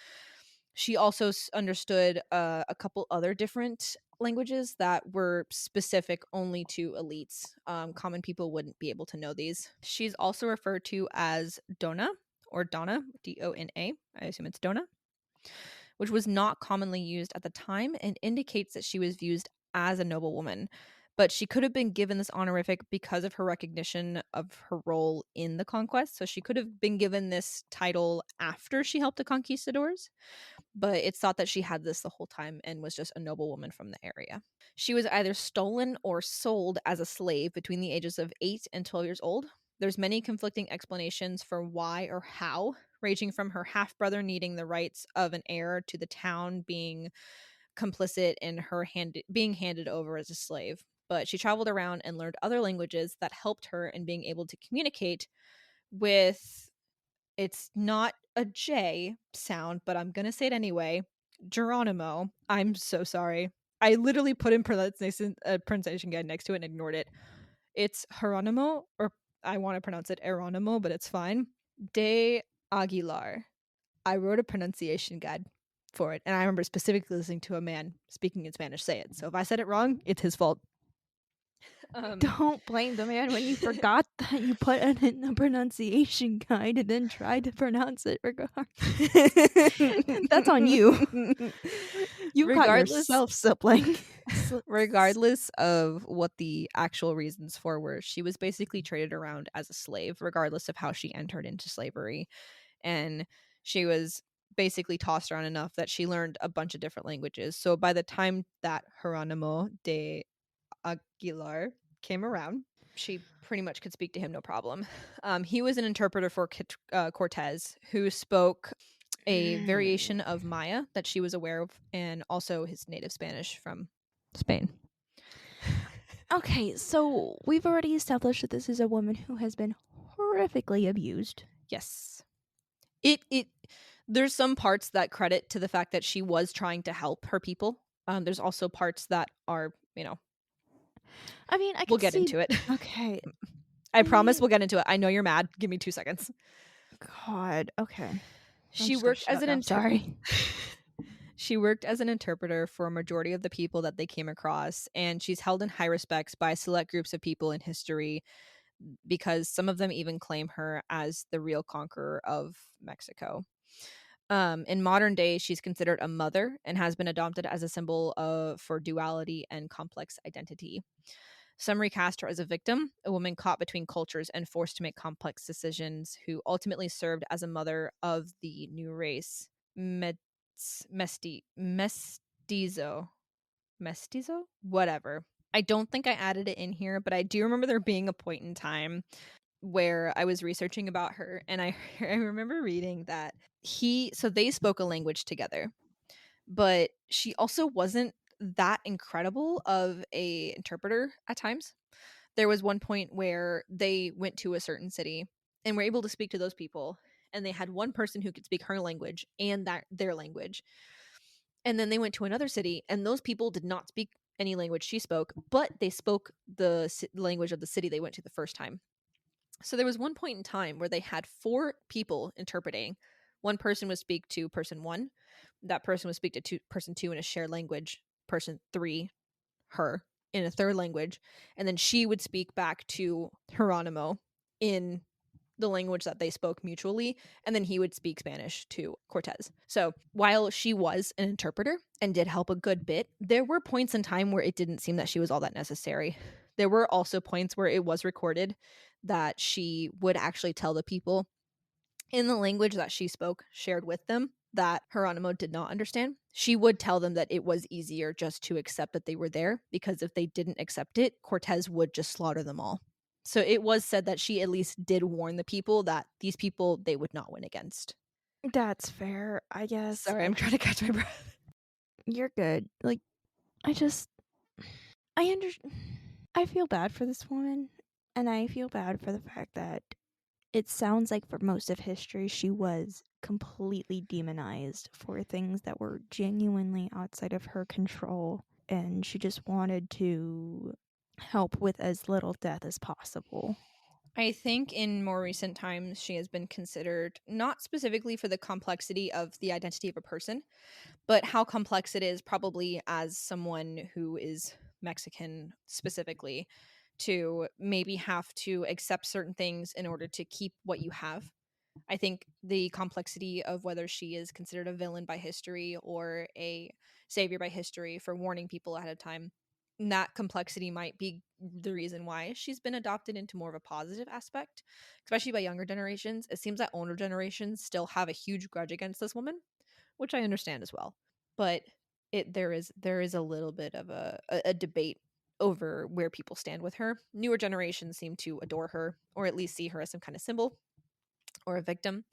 She also understood a couple other different languages that were specific only to elites. Common people wouldn't be able to know these. She's also referred to as Dona or Donna, Dona. I assume it's Dona, which was not commonly used at the time and indicates that she was viewed as a noblewoman. But she could have been given this honorific because of her recognition of her role in the conquest. So she could have been given this title after she helped the conquistadors, but it's thought that she had this the whole time and was just a noblewoman from the area. She was either stolen or sold as a slave between the ages of 8 and 12 years old. There's many conflicting explanations for why or how, ranging from her half-brother needing the rights of an heir to the town being complicit in her being handed over as a slave. But she traveled around and learned other languages that helped her in being able to communicate with, it's not a J sound, but I'm going to say it anyway, Geronimo. I'm so sorry. I literally put in pronunciation guide next to it and ignored it. It's Geronimo, or I want to pronounce it Eronimo, but it's fine. De Aguilar. I wrote a pronunciation guide for it, and I remember specifically listening to a man speaking in Spanish say it. So if I said it wrong, it's his fault. Don't blame the man when you forgot that you put it in the pronunciation guide and then tried to pronounce it regardless. That's on you. You got regardless yourself sibling. regardless of what the actual reasons for were, she was basically traded around as a slave, regardless of how she entered into slavery. And she was basically tossed around enough that she learned a bunch of different languages. So by the time that Geronimo de Aguilar came around, she pretty much could speak to him no problem. He was an interpreter for Cortez, who spoke a variation of Maya that she was aware of, and also his native Spanish from Spain. Okay, so we've already established that this is a woman who has been horrifically abused. Yes. It there's some parts that credit to the fact that she was trying to help her people. There's also parts that are, I mean, I we'll can get see. into it. Okay. I promise we'll get into it. I know you're mad. Give me 2 seconds. God. Okay. I'm She just gonna worked as shut an now. Sorry. She worked as an interpreter for a majority of the people that they came across, and she's held in high respects by select groups of people in history because some of them even claim her as the real conqueror of Mexico. In modern days, she's considered a mother and has been adopted as a symbol for duality and complex identity. Some recast her as a victim, a woman caught between cultures and forced to make complex decisions, who ultimately served as a mother of the new race, mestizo. Mestizo? Whatever. I don't think I added it in here, but I do remember there being a point in time where I was researching about her, and I I remember reading that they spoke a language together, but she also wasn't that incredible of a interpreter at times. There was one point where they went to a certain city and were able to speak to those people, and they had one person who could speak her language and their language. And then they went to another city, and those people did not speak any language she spoke, but they spoke the language of the city they went to the first time. So there was one point in time where they had 4 people interpreting. One person would speak to person 1, that person would speak to person 2 in a shared language, person 3, her, in a third language, and then she would speak back to Geronimo in the language that they spoke mutually, and then he would speak Spanish to Cortez. So while she was an interpreter and did help a good bit, there were points in time where it didn't seem that she was all that necessary. There were also points where it was recorded that she would actually tell the people in the language that she spoke, shared with them, that Geronimo did not understand. She would tell them that it was easier just to accept that they were there, because if they didn't accept it, Cortez would just slaughter them all. So it was said that she at least did warn the people that these people they would not win against. That's fair, I guess. Sorry, I'm trying to catch my breath. You're good. Like, I I under I feel bad for this woman, and I feel bad for the fact that it sounds like for most of history she was completely demonized for things that were genuinely outside of her control, and she just wanted to help with as little death as possible. I think in more recent times she has been considered not specifically for the complexity of the identity of a person, but how complex it is, probably as someone who is Mexican specifically, to maybe have to accept certain things in order to keep what you have. I think the complexity of whether she is considered a villain by history or a savior by history for warning people ahead of time, that complexity might be the reason why she's been adopted into more of a positive aspect, especially by younger generations. It seems that older generations still have a huge grudge against this woman, which I understand as well. But there is a little bit of a debate over where people stand with her. Newer generations seem to adore her, or at least see her as some kind of symbol or a victim,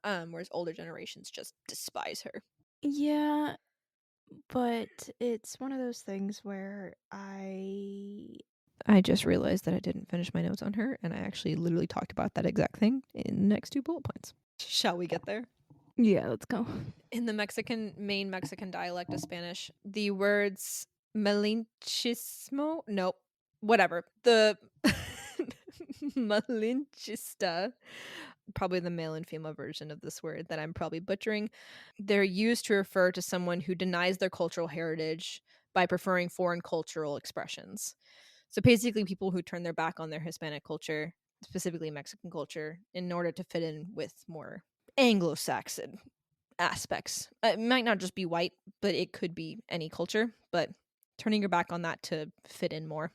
whereas older generations just despise her. Yeah, but it's one of those things where I just realized that I didn't finish my notes on her, and I actually literally talked about that exact thing in the next 2 bullet points. Shall we get there? Yeah, let's go. In the main Mexican dialect of Spanish, the words malinchismo, nope, whatever. The malinchista, probably the male and female version of this word that I'm probably butchering. They're used to refer to someone who denies their cultural heritage by preferring foreign cultural expressions. So basically, people who turn their back on their Hispanic culture, specifically Mexican culture, in order to fit in with more Anglo-Saxon aspects. It might not just be white, but it could be any culture, but turning your back on that to fit in more.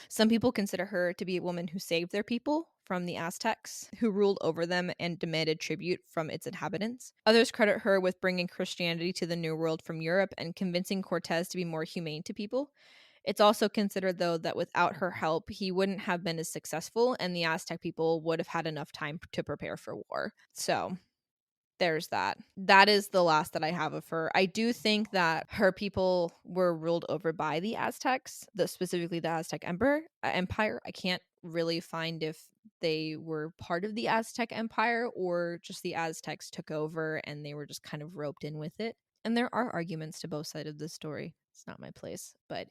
Some people consider her to be a woman who saved their people from the Aztecs, who ruled over them and demanded tribute from its inhabitants. Others credit her with bringing Christianity to the New World from Europe and convincing Cortez to be more humane to people. It's also considered, though, that without her help, he wouldn't have been as successful, and the Aztec people would have had enough time to prepare for war. So there's that. That is the last that I have of her. I do think that her people were ruled over by the Aztecs, specifically the Aztec Empire. I can't really find if they were part of the Aztec Empire or just the Aztecs took over and they were just kind of roped in with it. And there are arguments to both sides of this story. It's not my place. But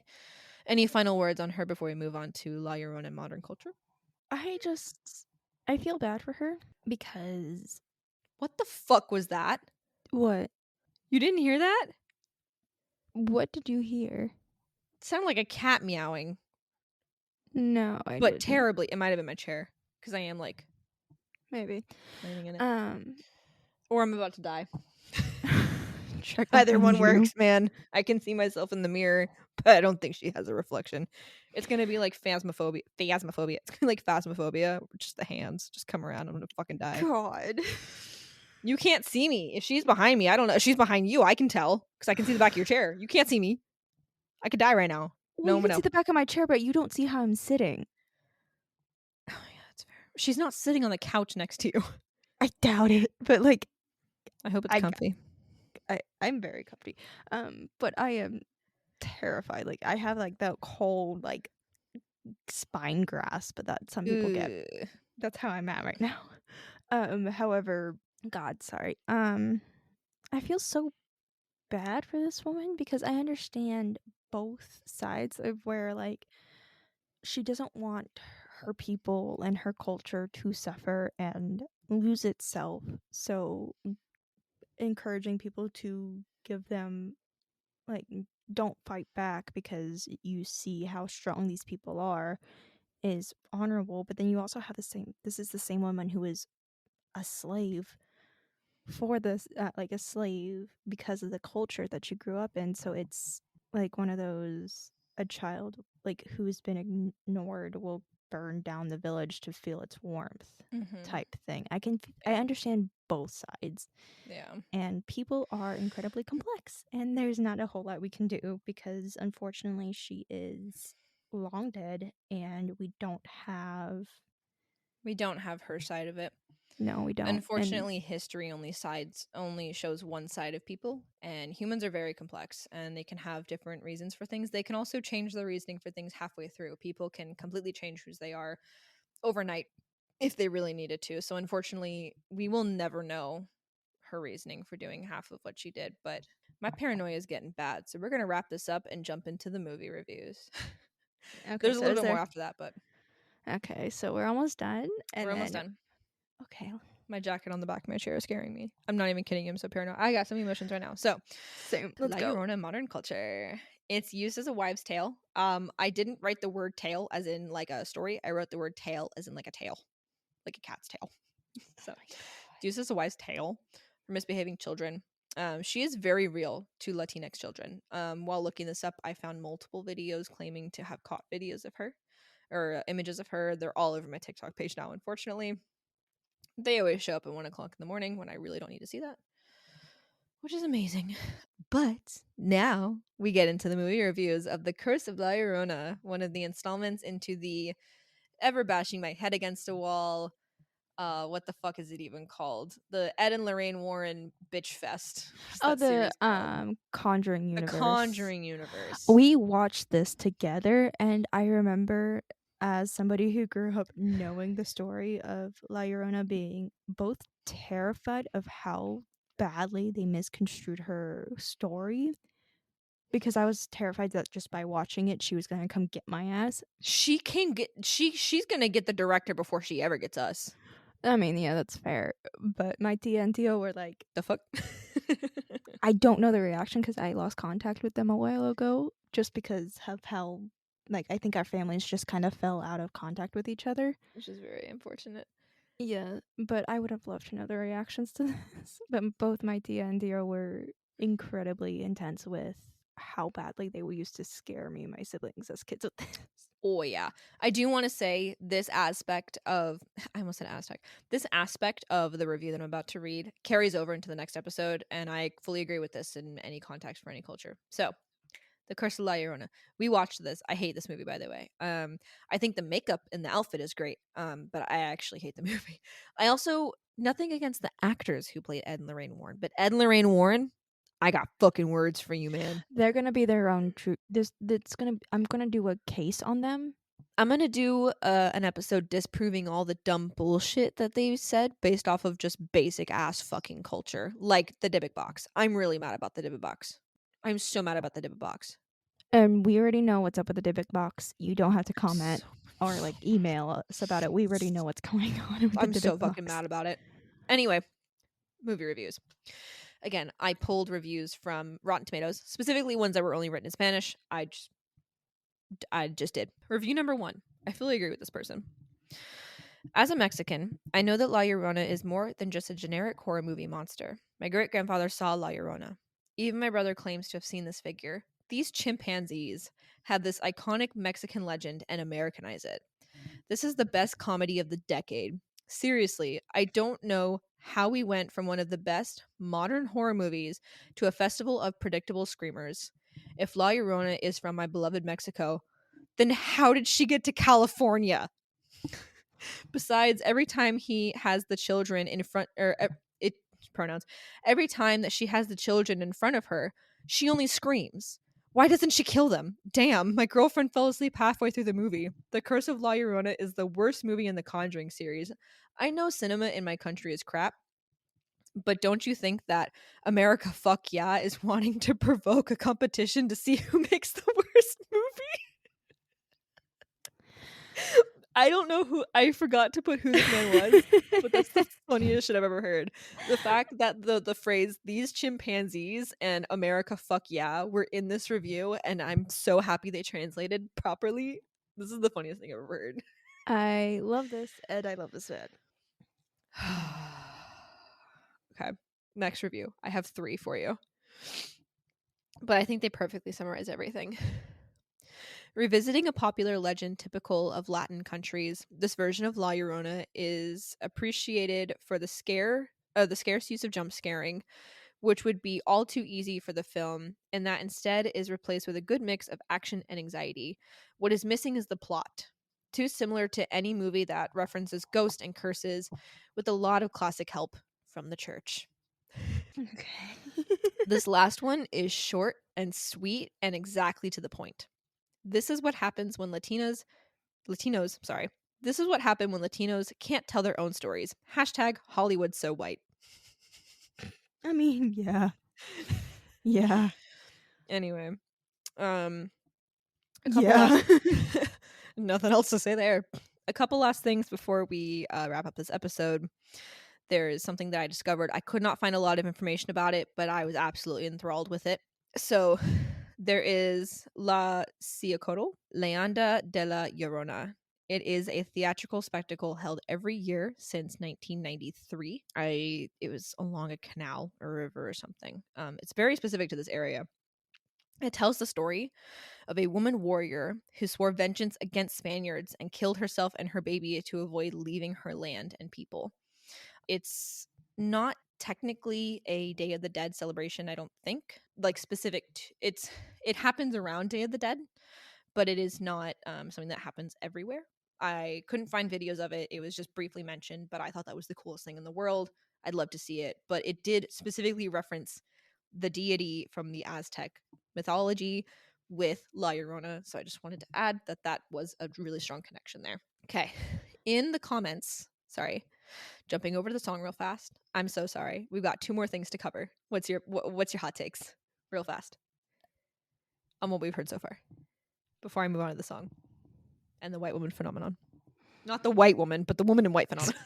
any final words on her before we move on to La Llorona and modern culture? I feel bad for her because What the fuck was that? what? You didn't hear that? What did you hear? It sounded like a cat meowing. No, I But didn't. terribly. It might have been my chair because I am like Maybe. leaning in it. Or I'm about to die. Check Either on one you. works, man. I can see myself in the mirror, but I don't think she has a reflection. It's gonna be like phasmophobia. It's gonna be like phasmophobia. Just the hands just come around. I'm gonna fucking die. God. You can't see me. If she's behind me, I don't know. If she's behind you, I can tell because I can see the back of your chair. You can't see me. I could die right now. Well, No you one can would see know. the back of my chair, but you don't see how I'm sitting. Oh yeah, that's fair. She's not sitting on the couch next to you. I doubt it, but like I hope it's comfy. I'm very comfy. But I am terrified. Like I have like that cold like spine grasp that some people get. Ugh. That's how I'm at right now. However, God, sorry. I feel so bad for this woman because I understand both sides of where like she doesn't want her people and her culture to suffer and lose itself. So encouraging people to give them like don't fight back because you see how strong these people are is honorable, but then you also have this is the same woman who is a slave for this like a slave because of the culture that she grew up in. So it's like one of those a child like who's been ignored will burn down the village to feel its warmth type thing. I understand both sides. Yeah. And people are incredibly complex and there's not a whole lot we can do because unfortunately she is long dead and we don't have her side of it. no we don't. Unfortunately, history only shows one side of people, and humans are very complex and they can have different reasons for things. They can also change their reasoning for things halfway through. People can completely change who they are overnight if they really needed to. So unfortunately, we will never know her reasoning for doing half of what she did, but my paranoia is getting bad. So we're going to wrap this up and jump into the movie reviews. Okay, There's a so little is bit more there after that, but okay, so we're almost done and we're almost then done. okay. My jacket on the back of my chair is scaring me. I'm not even kidding. I'm so paranoid. I got some emotions right now. So, Same. Let's La go. Llorona modern culture. It's used as a wives' tale. I didn't write the word tale as in like a story. I wrote the word tale as in like a tail, like a cat's tail. So, it's used as a wives' tale for misbehaving children. She is very real to Latinx children. While looking this up, I found multiple videos claiming to have caught videos of her or images of her. They're all over my TikTok page now, unfortunately. They always show up at 1 o'clock in the morning when I really don't need to see that, which is amazing. But now we get into the movie reviews of The Curse of La Llorona, one of the installments into the ever bashing my head against a wall. What the fuck is it even called? The Ed and Lorraine Warren bitch fest. What's Oh, that the series called? Conjuring The universe. Conjuring universe. We watched this together and I remember as somebody who grew up knowing the story of La Llorona being both terrified of how badly they misconstrued her story because I was terrified that just by watching it she was going to come get my ass. She's gonna get the director before she ever gets us. I mean, yeah, that's fair. But my tia and Tio were like, The fuck? I don't know the reaction because I lost contact with them a while ago just because of how like, I think our families just kind of fell out of contact with each other. Which is very unfortunate. Yeah, but I would have loved to know the reactions to this. But both my tia and Dio were incredibly intense with how badly they used to scare me and my siblings as kids with this. Oh yeah. I do want to say this aspect of I almost said aspect. This aspect of the review that I'm about to read carries over into the next episode, and I fully agree with this in any context for any culture. So, The Curse of La Llorona. We watched this. I hate this movie, by the way. I think the makeup and the outfit is great, but I actually hate the movie. I also nothing against the actors who played Ed and Lorraine Warren, but Ed and Lorraine Warren, I got fucking words for you, man. They're gonna be their own true. I'm gonna do a case on them. I'm gonna do an episode disproving all the dumb bullshit that they said based off of just basic ass fucking culture, like the Dybbuk box. I'm really mad about the Dybbuk box. I'm so mad about the Dybbuk box. And we already know what's up with the Dybbuk box. You don't have to comment So, or like email us about it. We already know what's going on with the I'm Dybbuk so box. fucking mad about it. Anyway, movie reviews. Again, I pulled reviews from Rotten Tomatoes, specifically ones that were only written in Spanish. I just did. Review number 1. I fully agree with this person. As a Mexican, I know that La Llorona is more than just a generic horror movie monster. My great grandfather saw La Llorona. Even my brother claims to have seen this figure. These chimpanzees have this iconic Mexican legend and Americanize it. This is the best comedy of the decade. Seriously, I don't know how we went from one of the best modern horror movies to a festival of predictable screamers. If La Llorona is from my beloved Mexico, then how did she get to California? Besides, every time he has the children in front, or it pronouns, every time that she has the children in front of her, she only screams. Why doesn't she kill them? Damn, my girlfriend fell asleep halfway through the movie. The Curse of La Llorona is the worst movie in the Conjuring series. I know cinema in my country is crap, but don't you think that America Fuck Yeah is wanting to provoke a competition to see who makes the worst movie? I don't know who I forgot to put who this man was, but that's the funniest shit I've ever heard. The fact that the phrase "these chimpanzees" and "America fuck yeah" were in this review, and I'm so happy they translated properly. This is the funniest thing I've ever heard. I love this, and I love this ad. Okay, next review. I have 3 for you, but I think they perfectly summarize everything. Revisiting a popular legend typical of Latin countries, this version of La Llorona is appreciated for the scarce use of jump scaring, which would be all too easy for the film, and that instead is replaced with a good mix of action and anxiety. What is missing is the plot. Too similar to any movie that references ghosts and curses, with a lot of classic help from the church. Okay. This last one is short and sweet and exactly to the point. This is what happens when Latinos, sorry. This is what happened when Latinos can't tell their own stories. Hashtag Hollywood so white. I mean, yeah. Yeah. Anyway, a couple Yeah. last nothing else to say there. A couple last things before we wrap up this episode. There is something that I discovered. I could not find a lot of information about it, but I was absolutely enthralled with it. So there is La Ciocoro, Leyenda de la Llorona. It is a theatrical spectacle held every year since 1993. It was along a canal or river or something. It's very specific to this area. It tells the story of a woman warrior who swore vengeance against Spaniards and killed herself and her baby to avoid leaving her land and people. It's not technically a Day of the Dead celebration, I don't think. Like it happens around Day of the Dead, but it is not something that happens everywhere. I couldn't find videos of it. It was just briefly mentioned, but I thought that was the coolest thing in the world. I'd love to see it, but it did specifically reference the deity from the Aztec mythology with La Llorona, so I just wanted to add that that was a really strong connection there. Okay, in the comments, sorry, jumping over to the song real fast. I'm so sorry. We've got 2 more things to cover. What's your hot takes, real fast, on what we've heard so far before I move on to the song and the white woman phenomenon? Not the white woman, but the woman in white phenomenon.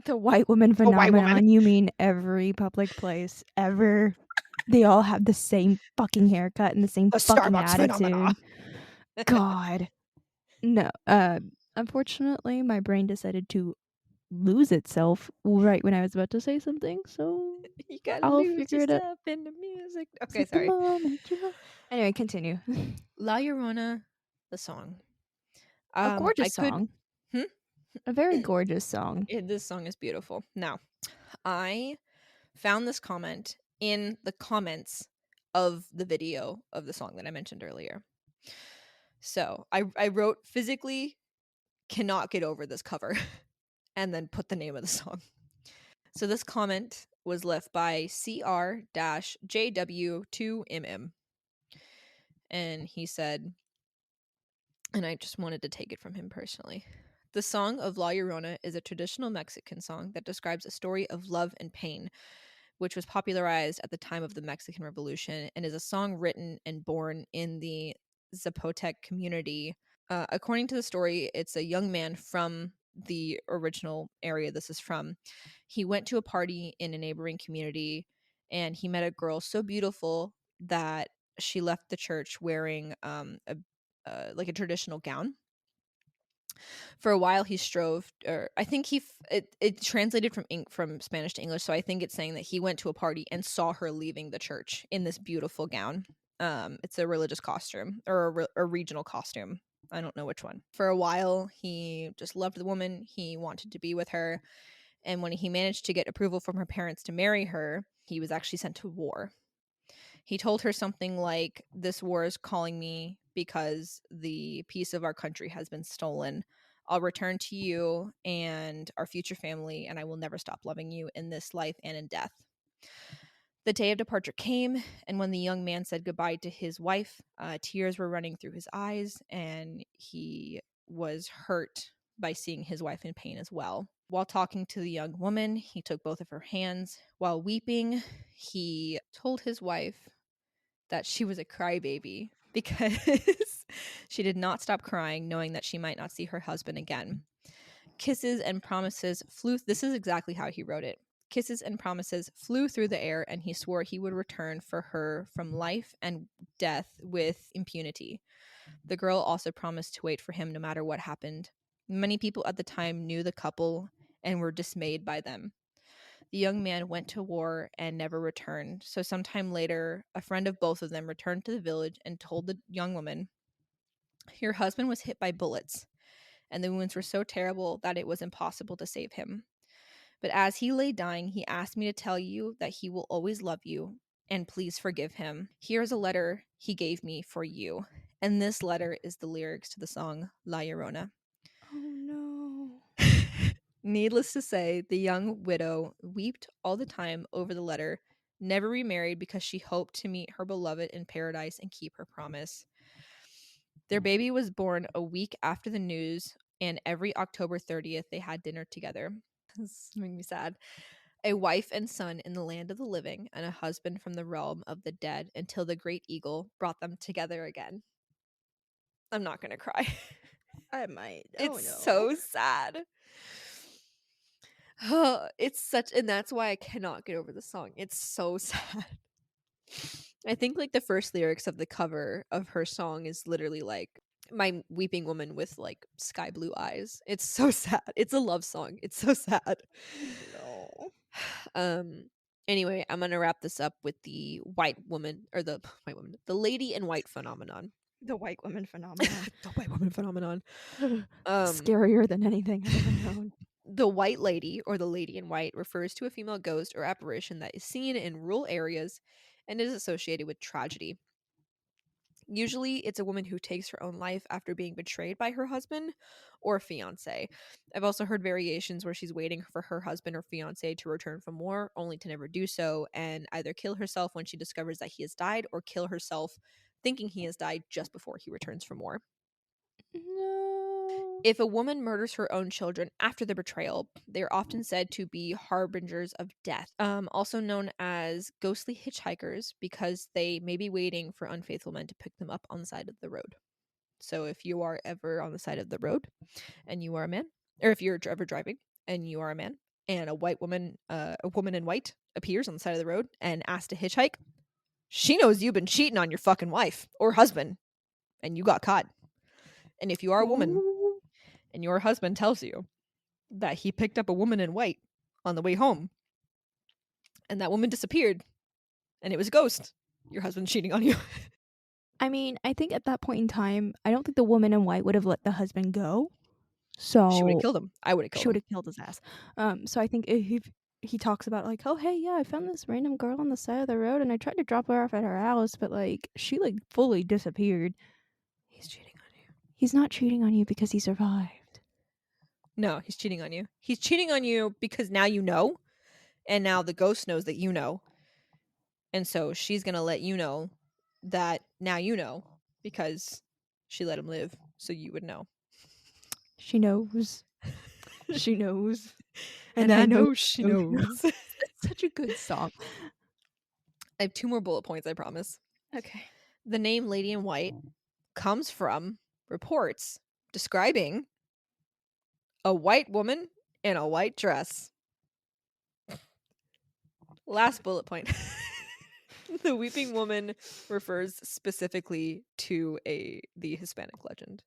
The white woman The white woman. phenomenon. You mean every public place ever? They all have the same fucking haircut and the same The fucking Starbucks attitude. phenomenon. God. No. Unfortunately, my brain decided to lose itself right when I was about to say something, so You gotta I'll lose figure it out. yourself in the music. It's Okay, like the sorry. moment you love. Anyway, continue. La Llorona, the song. A I gorgeous could. song. Hmm? A very gorgeous song. This song is beautiful. Now, I found this comment in the comments of the video of the song that I mentioned earlier. So I wrote physically cannot get over this cover and then put the name of the song. So this comment was left by CR-JW2MM. And he said, and I just wanted to take it from him personally. The song of La Llorona is a traditional Mexican song that describes a story of love and pain, which was popularized at the time of the Mexican Revolution and is a song written and born in the Zapotec community. According to the story, it's a young man from the original area this is from. He went to a party in a neighboring community and he met a girl so beautiful that she left the church wearing like a traditional gown. For a while he strove, or I think it translated from Spanish to English, so I think it's saying that he went to a party and saw her leaving the church in this beautiful gown. It's a religious costume or a regional costume. I don't know which one. For a while he just loved the woman, he wanted to be with her, and when he managed to get approval from her parents to marry her, he was actually sent to war. He told her something like, "This war is calling me because the peace of our country has been stolen. I'll return to you and our future family, and I will never stop loving you in this life and in death." The day of departure came, and when the young man said goodbye to his wife, tears were running through his eyes, and he was hurt by seeing his wife in pain as well. While talking to the young woman, he took both of her hands. While weeping, he told his wife that she was a crybaby because she did not stop crying, knowing that she might not see her husband again. Kisses and promises flew. This is exactly how he wrote it. Kisses and promises flew through the air, and he swore he would return for her from life and death with impunity. The girl also promised to wait for him no matter what happened. Many people at the time knew the couple and were dismayed by them. The young man went to war and never returned. So, sometime later, a friend of both of them returned to the village and told the young woman, "Your husband was hit by bullets, and the wounds were so terrible that it was impossible to save him. But as he lay dying, he asked me to tell you that he will always love you, and please forgive him. Here's a letter he gave me for you." And this letter is the lyrics to the song La Llorona. Oh no. Needless to say, the young widow wept all the time over the letter, never remarried because she hoped to meet her beloved in paradise and keep her promise. Their baby was born a week after the news, and every October 30th, they had dinner together. This makes me sad. A wife and son in the land of the living, and a husband from the realm of the dead, until the great eagle brought them together again. I'm not going to cry. I might. Oh It's no. so sad. It's such, and that's why I cannot get over the song. It's so sad. I think like the first lyrics of the cover of her song is literally like my weeping woman with like sky blue eyes. It's so sad. It's a love song. It's so sad. No. Um anyway, I'm going to wrap this up with the white woman or the white woman, the lady in white phenomenon. The white woman phenomenon. The white woman phenomenon. Um Scarier than anything I've ever known. The white lady, or the lady in white, refers to a female ghost or apparition that is seen in rural areas and is associated with tragedy. Usually, it's a woman who takes her own life after being betrayed by her husband or fiance. I've also heard variations where she's waiting for her husband or fiance to return from war, only to never do so, and either kill herself when she discovers that he has died or kill herself thinking he has died just before he returns from war. No. If a woman murders her own children after the betrayal, they are often said to be harbingers of death, also known as ghostly hitchhikers, because they may be waiting for unfaithful men to pick them up on the side of the road. So if you are ever on the side of the road and you are a man, or if you're ever driving and you are a man, and a woman in white appears on the side of the road and asks to hitchhike, she knows you've been cheating on your fucking wife or husband, and you got caught. And if you are a woman Ooh. and your husband tells you that he picked up a woman in white on the way home and that woman disappeared and it was a ghost, your husband's cheating on you. I mean, I think at that point in time, I don't think the woman in white would have let the husband go. So She would have killed him. I would have she killed would him. have killed his ass. So I think if he talks about like, oh hey, yeah, I found this random girl on the side of the road and I tried to drop her off at her house, but like she like fully disappeared. He's cheating on you. He's not cheating on you because he survived. No, he's cheating on you. He's cheating on you because now you know, and now the ghost knows that you know. And so she's going to let you know that now you know because she let him live so you would know. She knows. She knows. And I know she knows. That's such a good song. I have 2 more bullet points, I promise. Okay. The name Lady in White comes from reports describing a white woman in a white dress. Last bullet point. The weeping woman refers specifically to the Hispanic legend.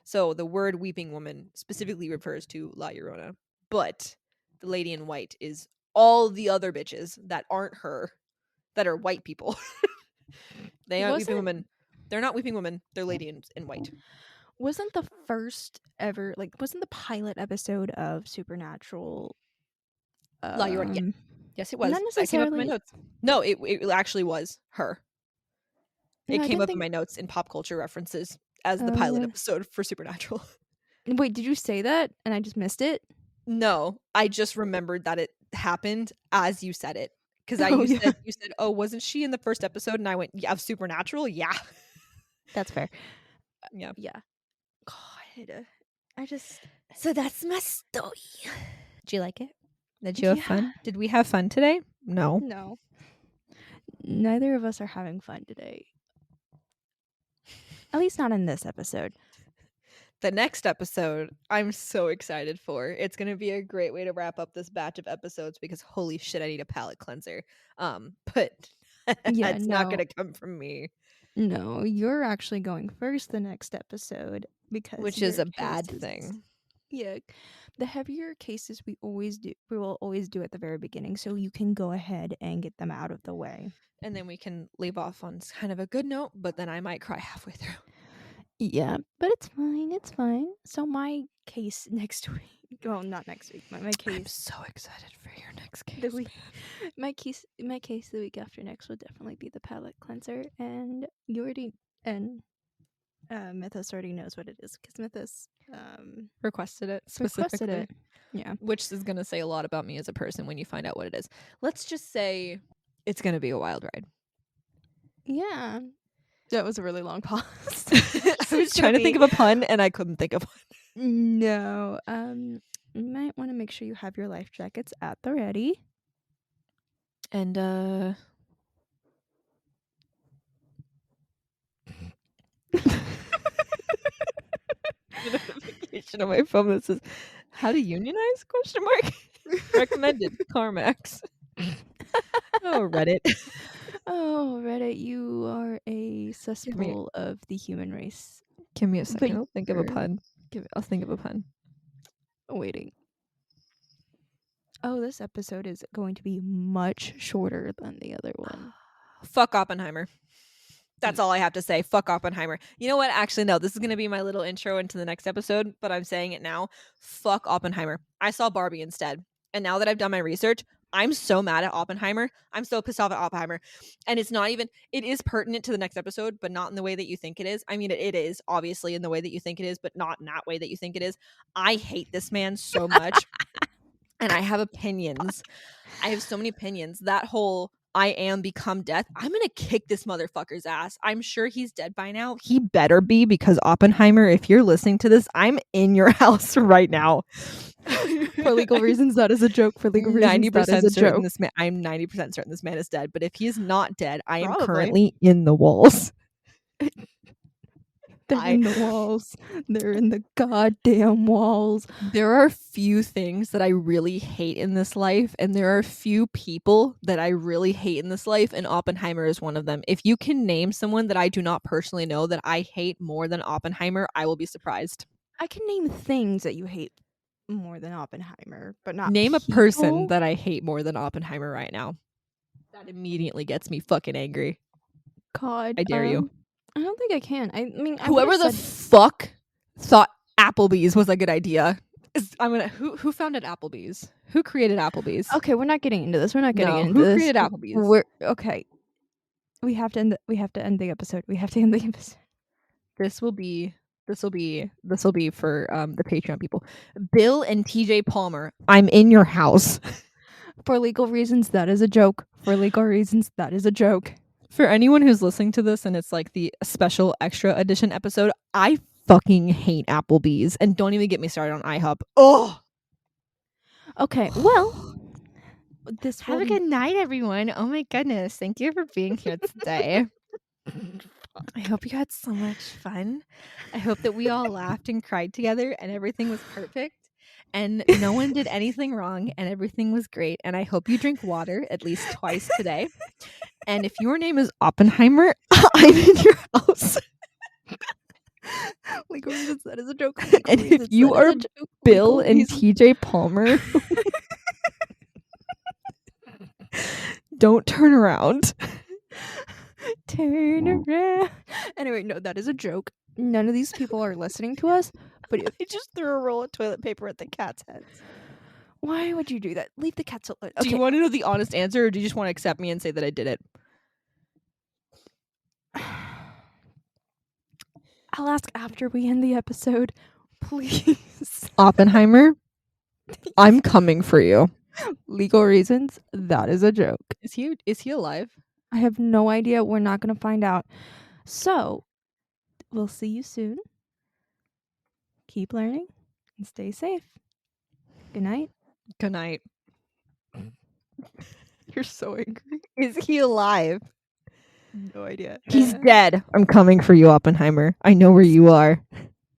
So the word weeping woman specifically refers to La Llorona, but the lady in white is all the other bitches that aren't her, that are white people. They aren't weeping women. They're not weeping women. They're lady in white. Wasn't the first ever wasn't the pilot episode of Supernatural La Llorona. Yeah. Yes, it was. not I came up in my necessarily notes. No, it actually was her. It No, I came didn't up in think my notes in pop culture references as the Oh, pilot yeah. episode for Supernatural. Wait, did you say that and I just missed it? No, I just remembered that it happened as you said it. Because Oh, you yeah. said, oh, wasn't she in the first episode? And I went, yeah, of Supernatural? Yeah. That's fair. Yeah. Yeah. God. I just So that's my story. Did you like it? Did you have fun? Did we have fun today? No. No. Neither of us are having fun today. At least not in this episode. The next episode, I'm so excited for. It's going to be a great way to wrap up this batch of episodes because holy shit, I need a palate cleanser. But Yeah, it's not going to come from me. No, you're actually going first the next episode because Which is a bad thing. Yeah. The heavier cases we will always do at the very beginning, so you can go ahead and get them out of the way. And then we can leave off on kind of a good note, but then I might cry halfway through. Yeah, but it's fine. It's fine. So my case next week. Well, not next week. My case. I'm so excited for your next case. My case the week after next will definitely be the palate cleanser, and you already Mythos already knows what it is because Mythos requested it specifically. Yeah, which is going to say a lot about me as a person when you find out what it is. Let's just say it's going to be a wild ride. Yeah. That was a really long pause. I was trying to think of a pun and I couldn't think of one. No. You might want to make sure you have your life jackets at the ready. And notification on my phone that says how to unionize ? Recommended CarMax. Oh, Reddit. Oh, Reddit, you are a cesspool of the human race. Give me a second. I'll think of a pun. I'll think of a pun. Waiting. Oh, this episode is going to be much shorter than the other one. Fuck Oppenheimer. That's all I have to say. Fuck Oppenheimer. You know what? Actually, no. This is going to be my little intro into the next episode, but I'm saying it now. Fuck Oppenheimer. I saw Barbie instead. And now that I've done my research, I'm so mad at Oppenheimer. I'm so pissed off at Oppenheimer. And it's not even, it is pertinent to the next episode, but not in the way that you think it is. I mean, it is obviously in the way that you think it is, but not in that way that you think it is. I hate this man so much. And I have opinions. I have so many opinions. That whole I am become death. I'm going to kick this motherfucker's ass. I'm sure he's dead by now. He better be, because Oppenheimer, if you're listening to this, I'm in your house right now. For legal reasons, that is a joke. For legal reasons, that is a joke. I'm 90% certain this man is dead. But if he's not dead, I am Probably. currently in the walls. They're in the walls. They're in the goddamn walls. There are few things that I really hate in this life, and there are few people that I really hate in this life, and Oppenheimer is one of them. If you can name someone that I do not personally know that I hate more than Oppenheimer, I will be surprised. I can name things that you hate more than Oppenheimer, but not Name a people. person that I hate more than Oppenheimer right now. That immediately gets me fucking angry. God, I dare you. I don't think I can. I mean, Whoever the fuck thought Applebee's was a good idea. Who founded Applebee's? Who created Applebee's? Okay, we're not getting into this. We're not getting No, into who this. created Applebee's? We're okay. We have to end the episode. We have to end the episode. This will be for the Patreon people. Bill and TJ Palmer, I'm in your house. For legal reasons, that is a joke. For legal reasons, that is a joke. For anyone who's listening to this and it's like the special extra edition episode, I fucking hate Applebee's, and don't even get me started on IHOP. Oh. Okay, well, this have a good night, everyone. Oh my goodness, thank you for being here today. I hope you had so much fun. I hope that we all laughed and cried together and everything was perfect and no one did anything wrong and everything was great. And I hope you drink water at least twice today. And if your name is Oppenheimer, I'm in your house. Legal reasons, that is a joke. And if you are Bill and TJ Palmer, don't turn around. Turn around. Anyway, no, that is a joke. None of these people are listening to us. But I just threw a roll of toilet paper at the cat's heads. Why would you do that? Leave the cats alone. Okay. Do you want to know the honest answer, or do you just want to accept me and say that I did it? I'll ask after we end the episode. Please. Oppenheimer, I'm coming for you. Legal reasons, that is a joke. Is he alive? I have no idea. We're not going to find out. So, we'll see you soon. Keep learning and stay safe. Good night. Good night. You're so angry. Is he alive? No idea. He's dead. I'm coming for you, Oppenheimer. I know where you are.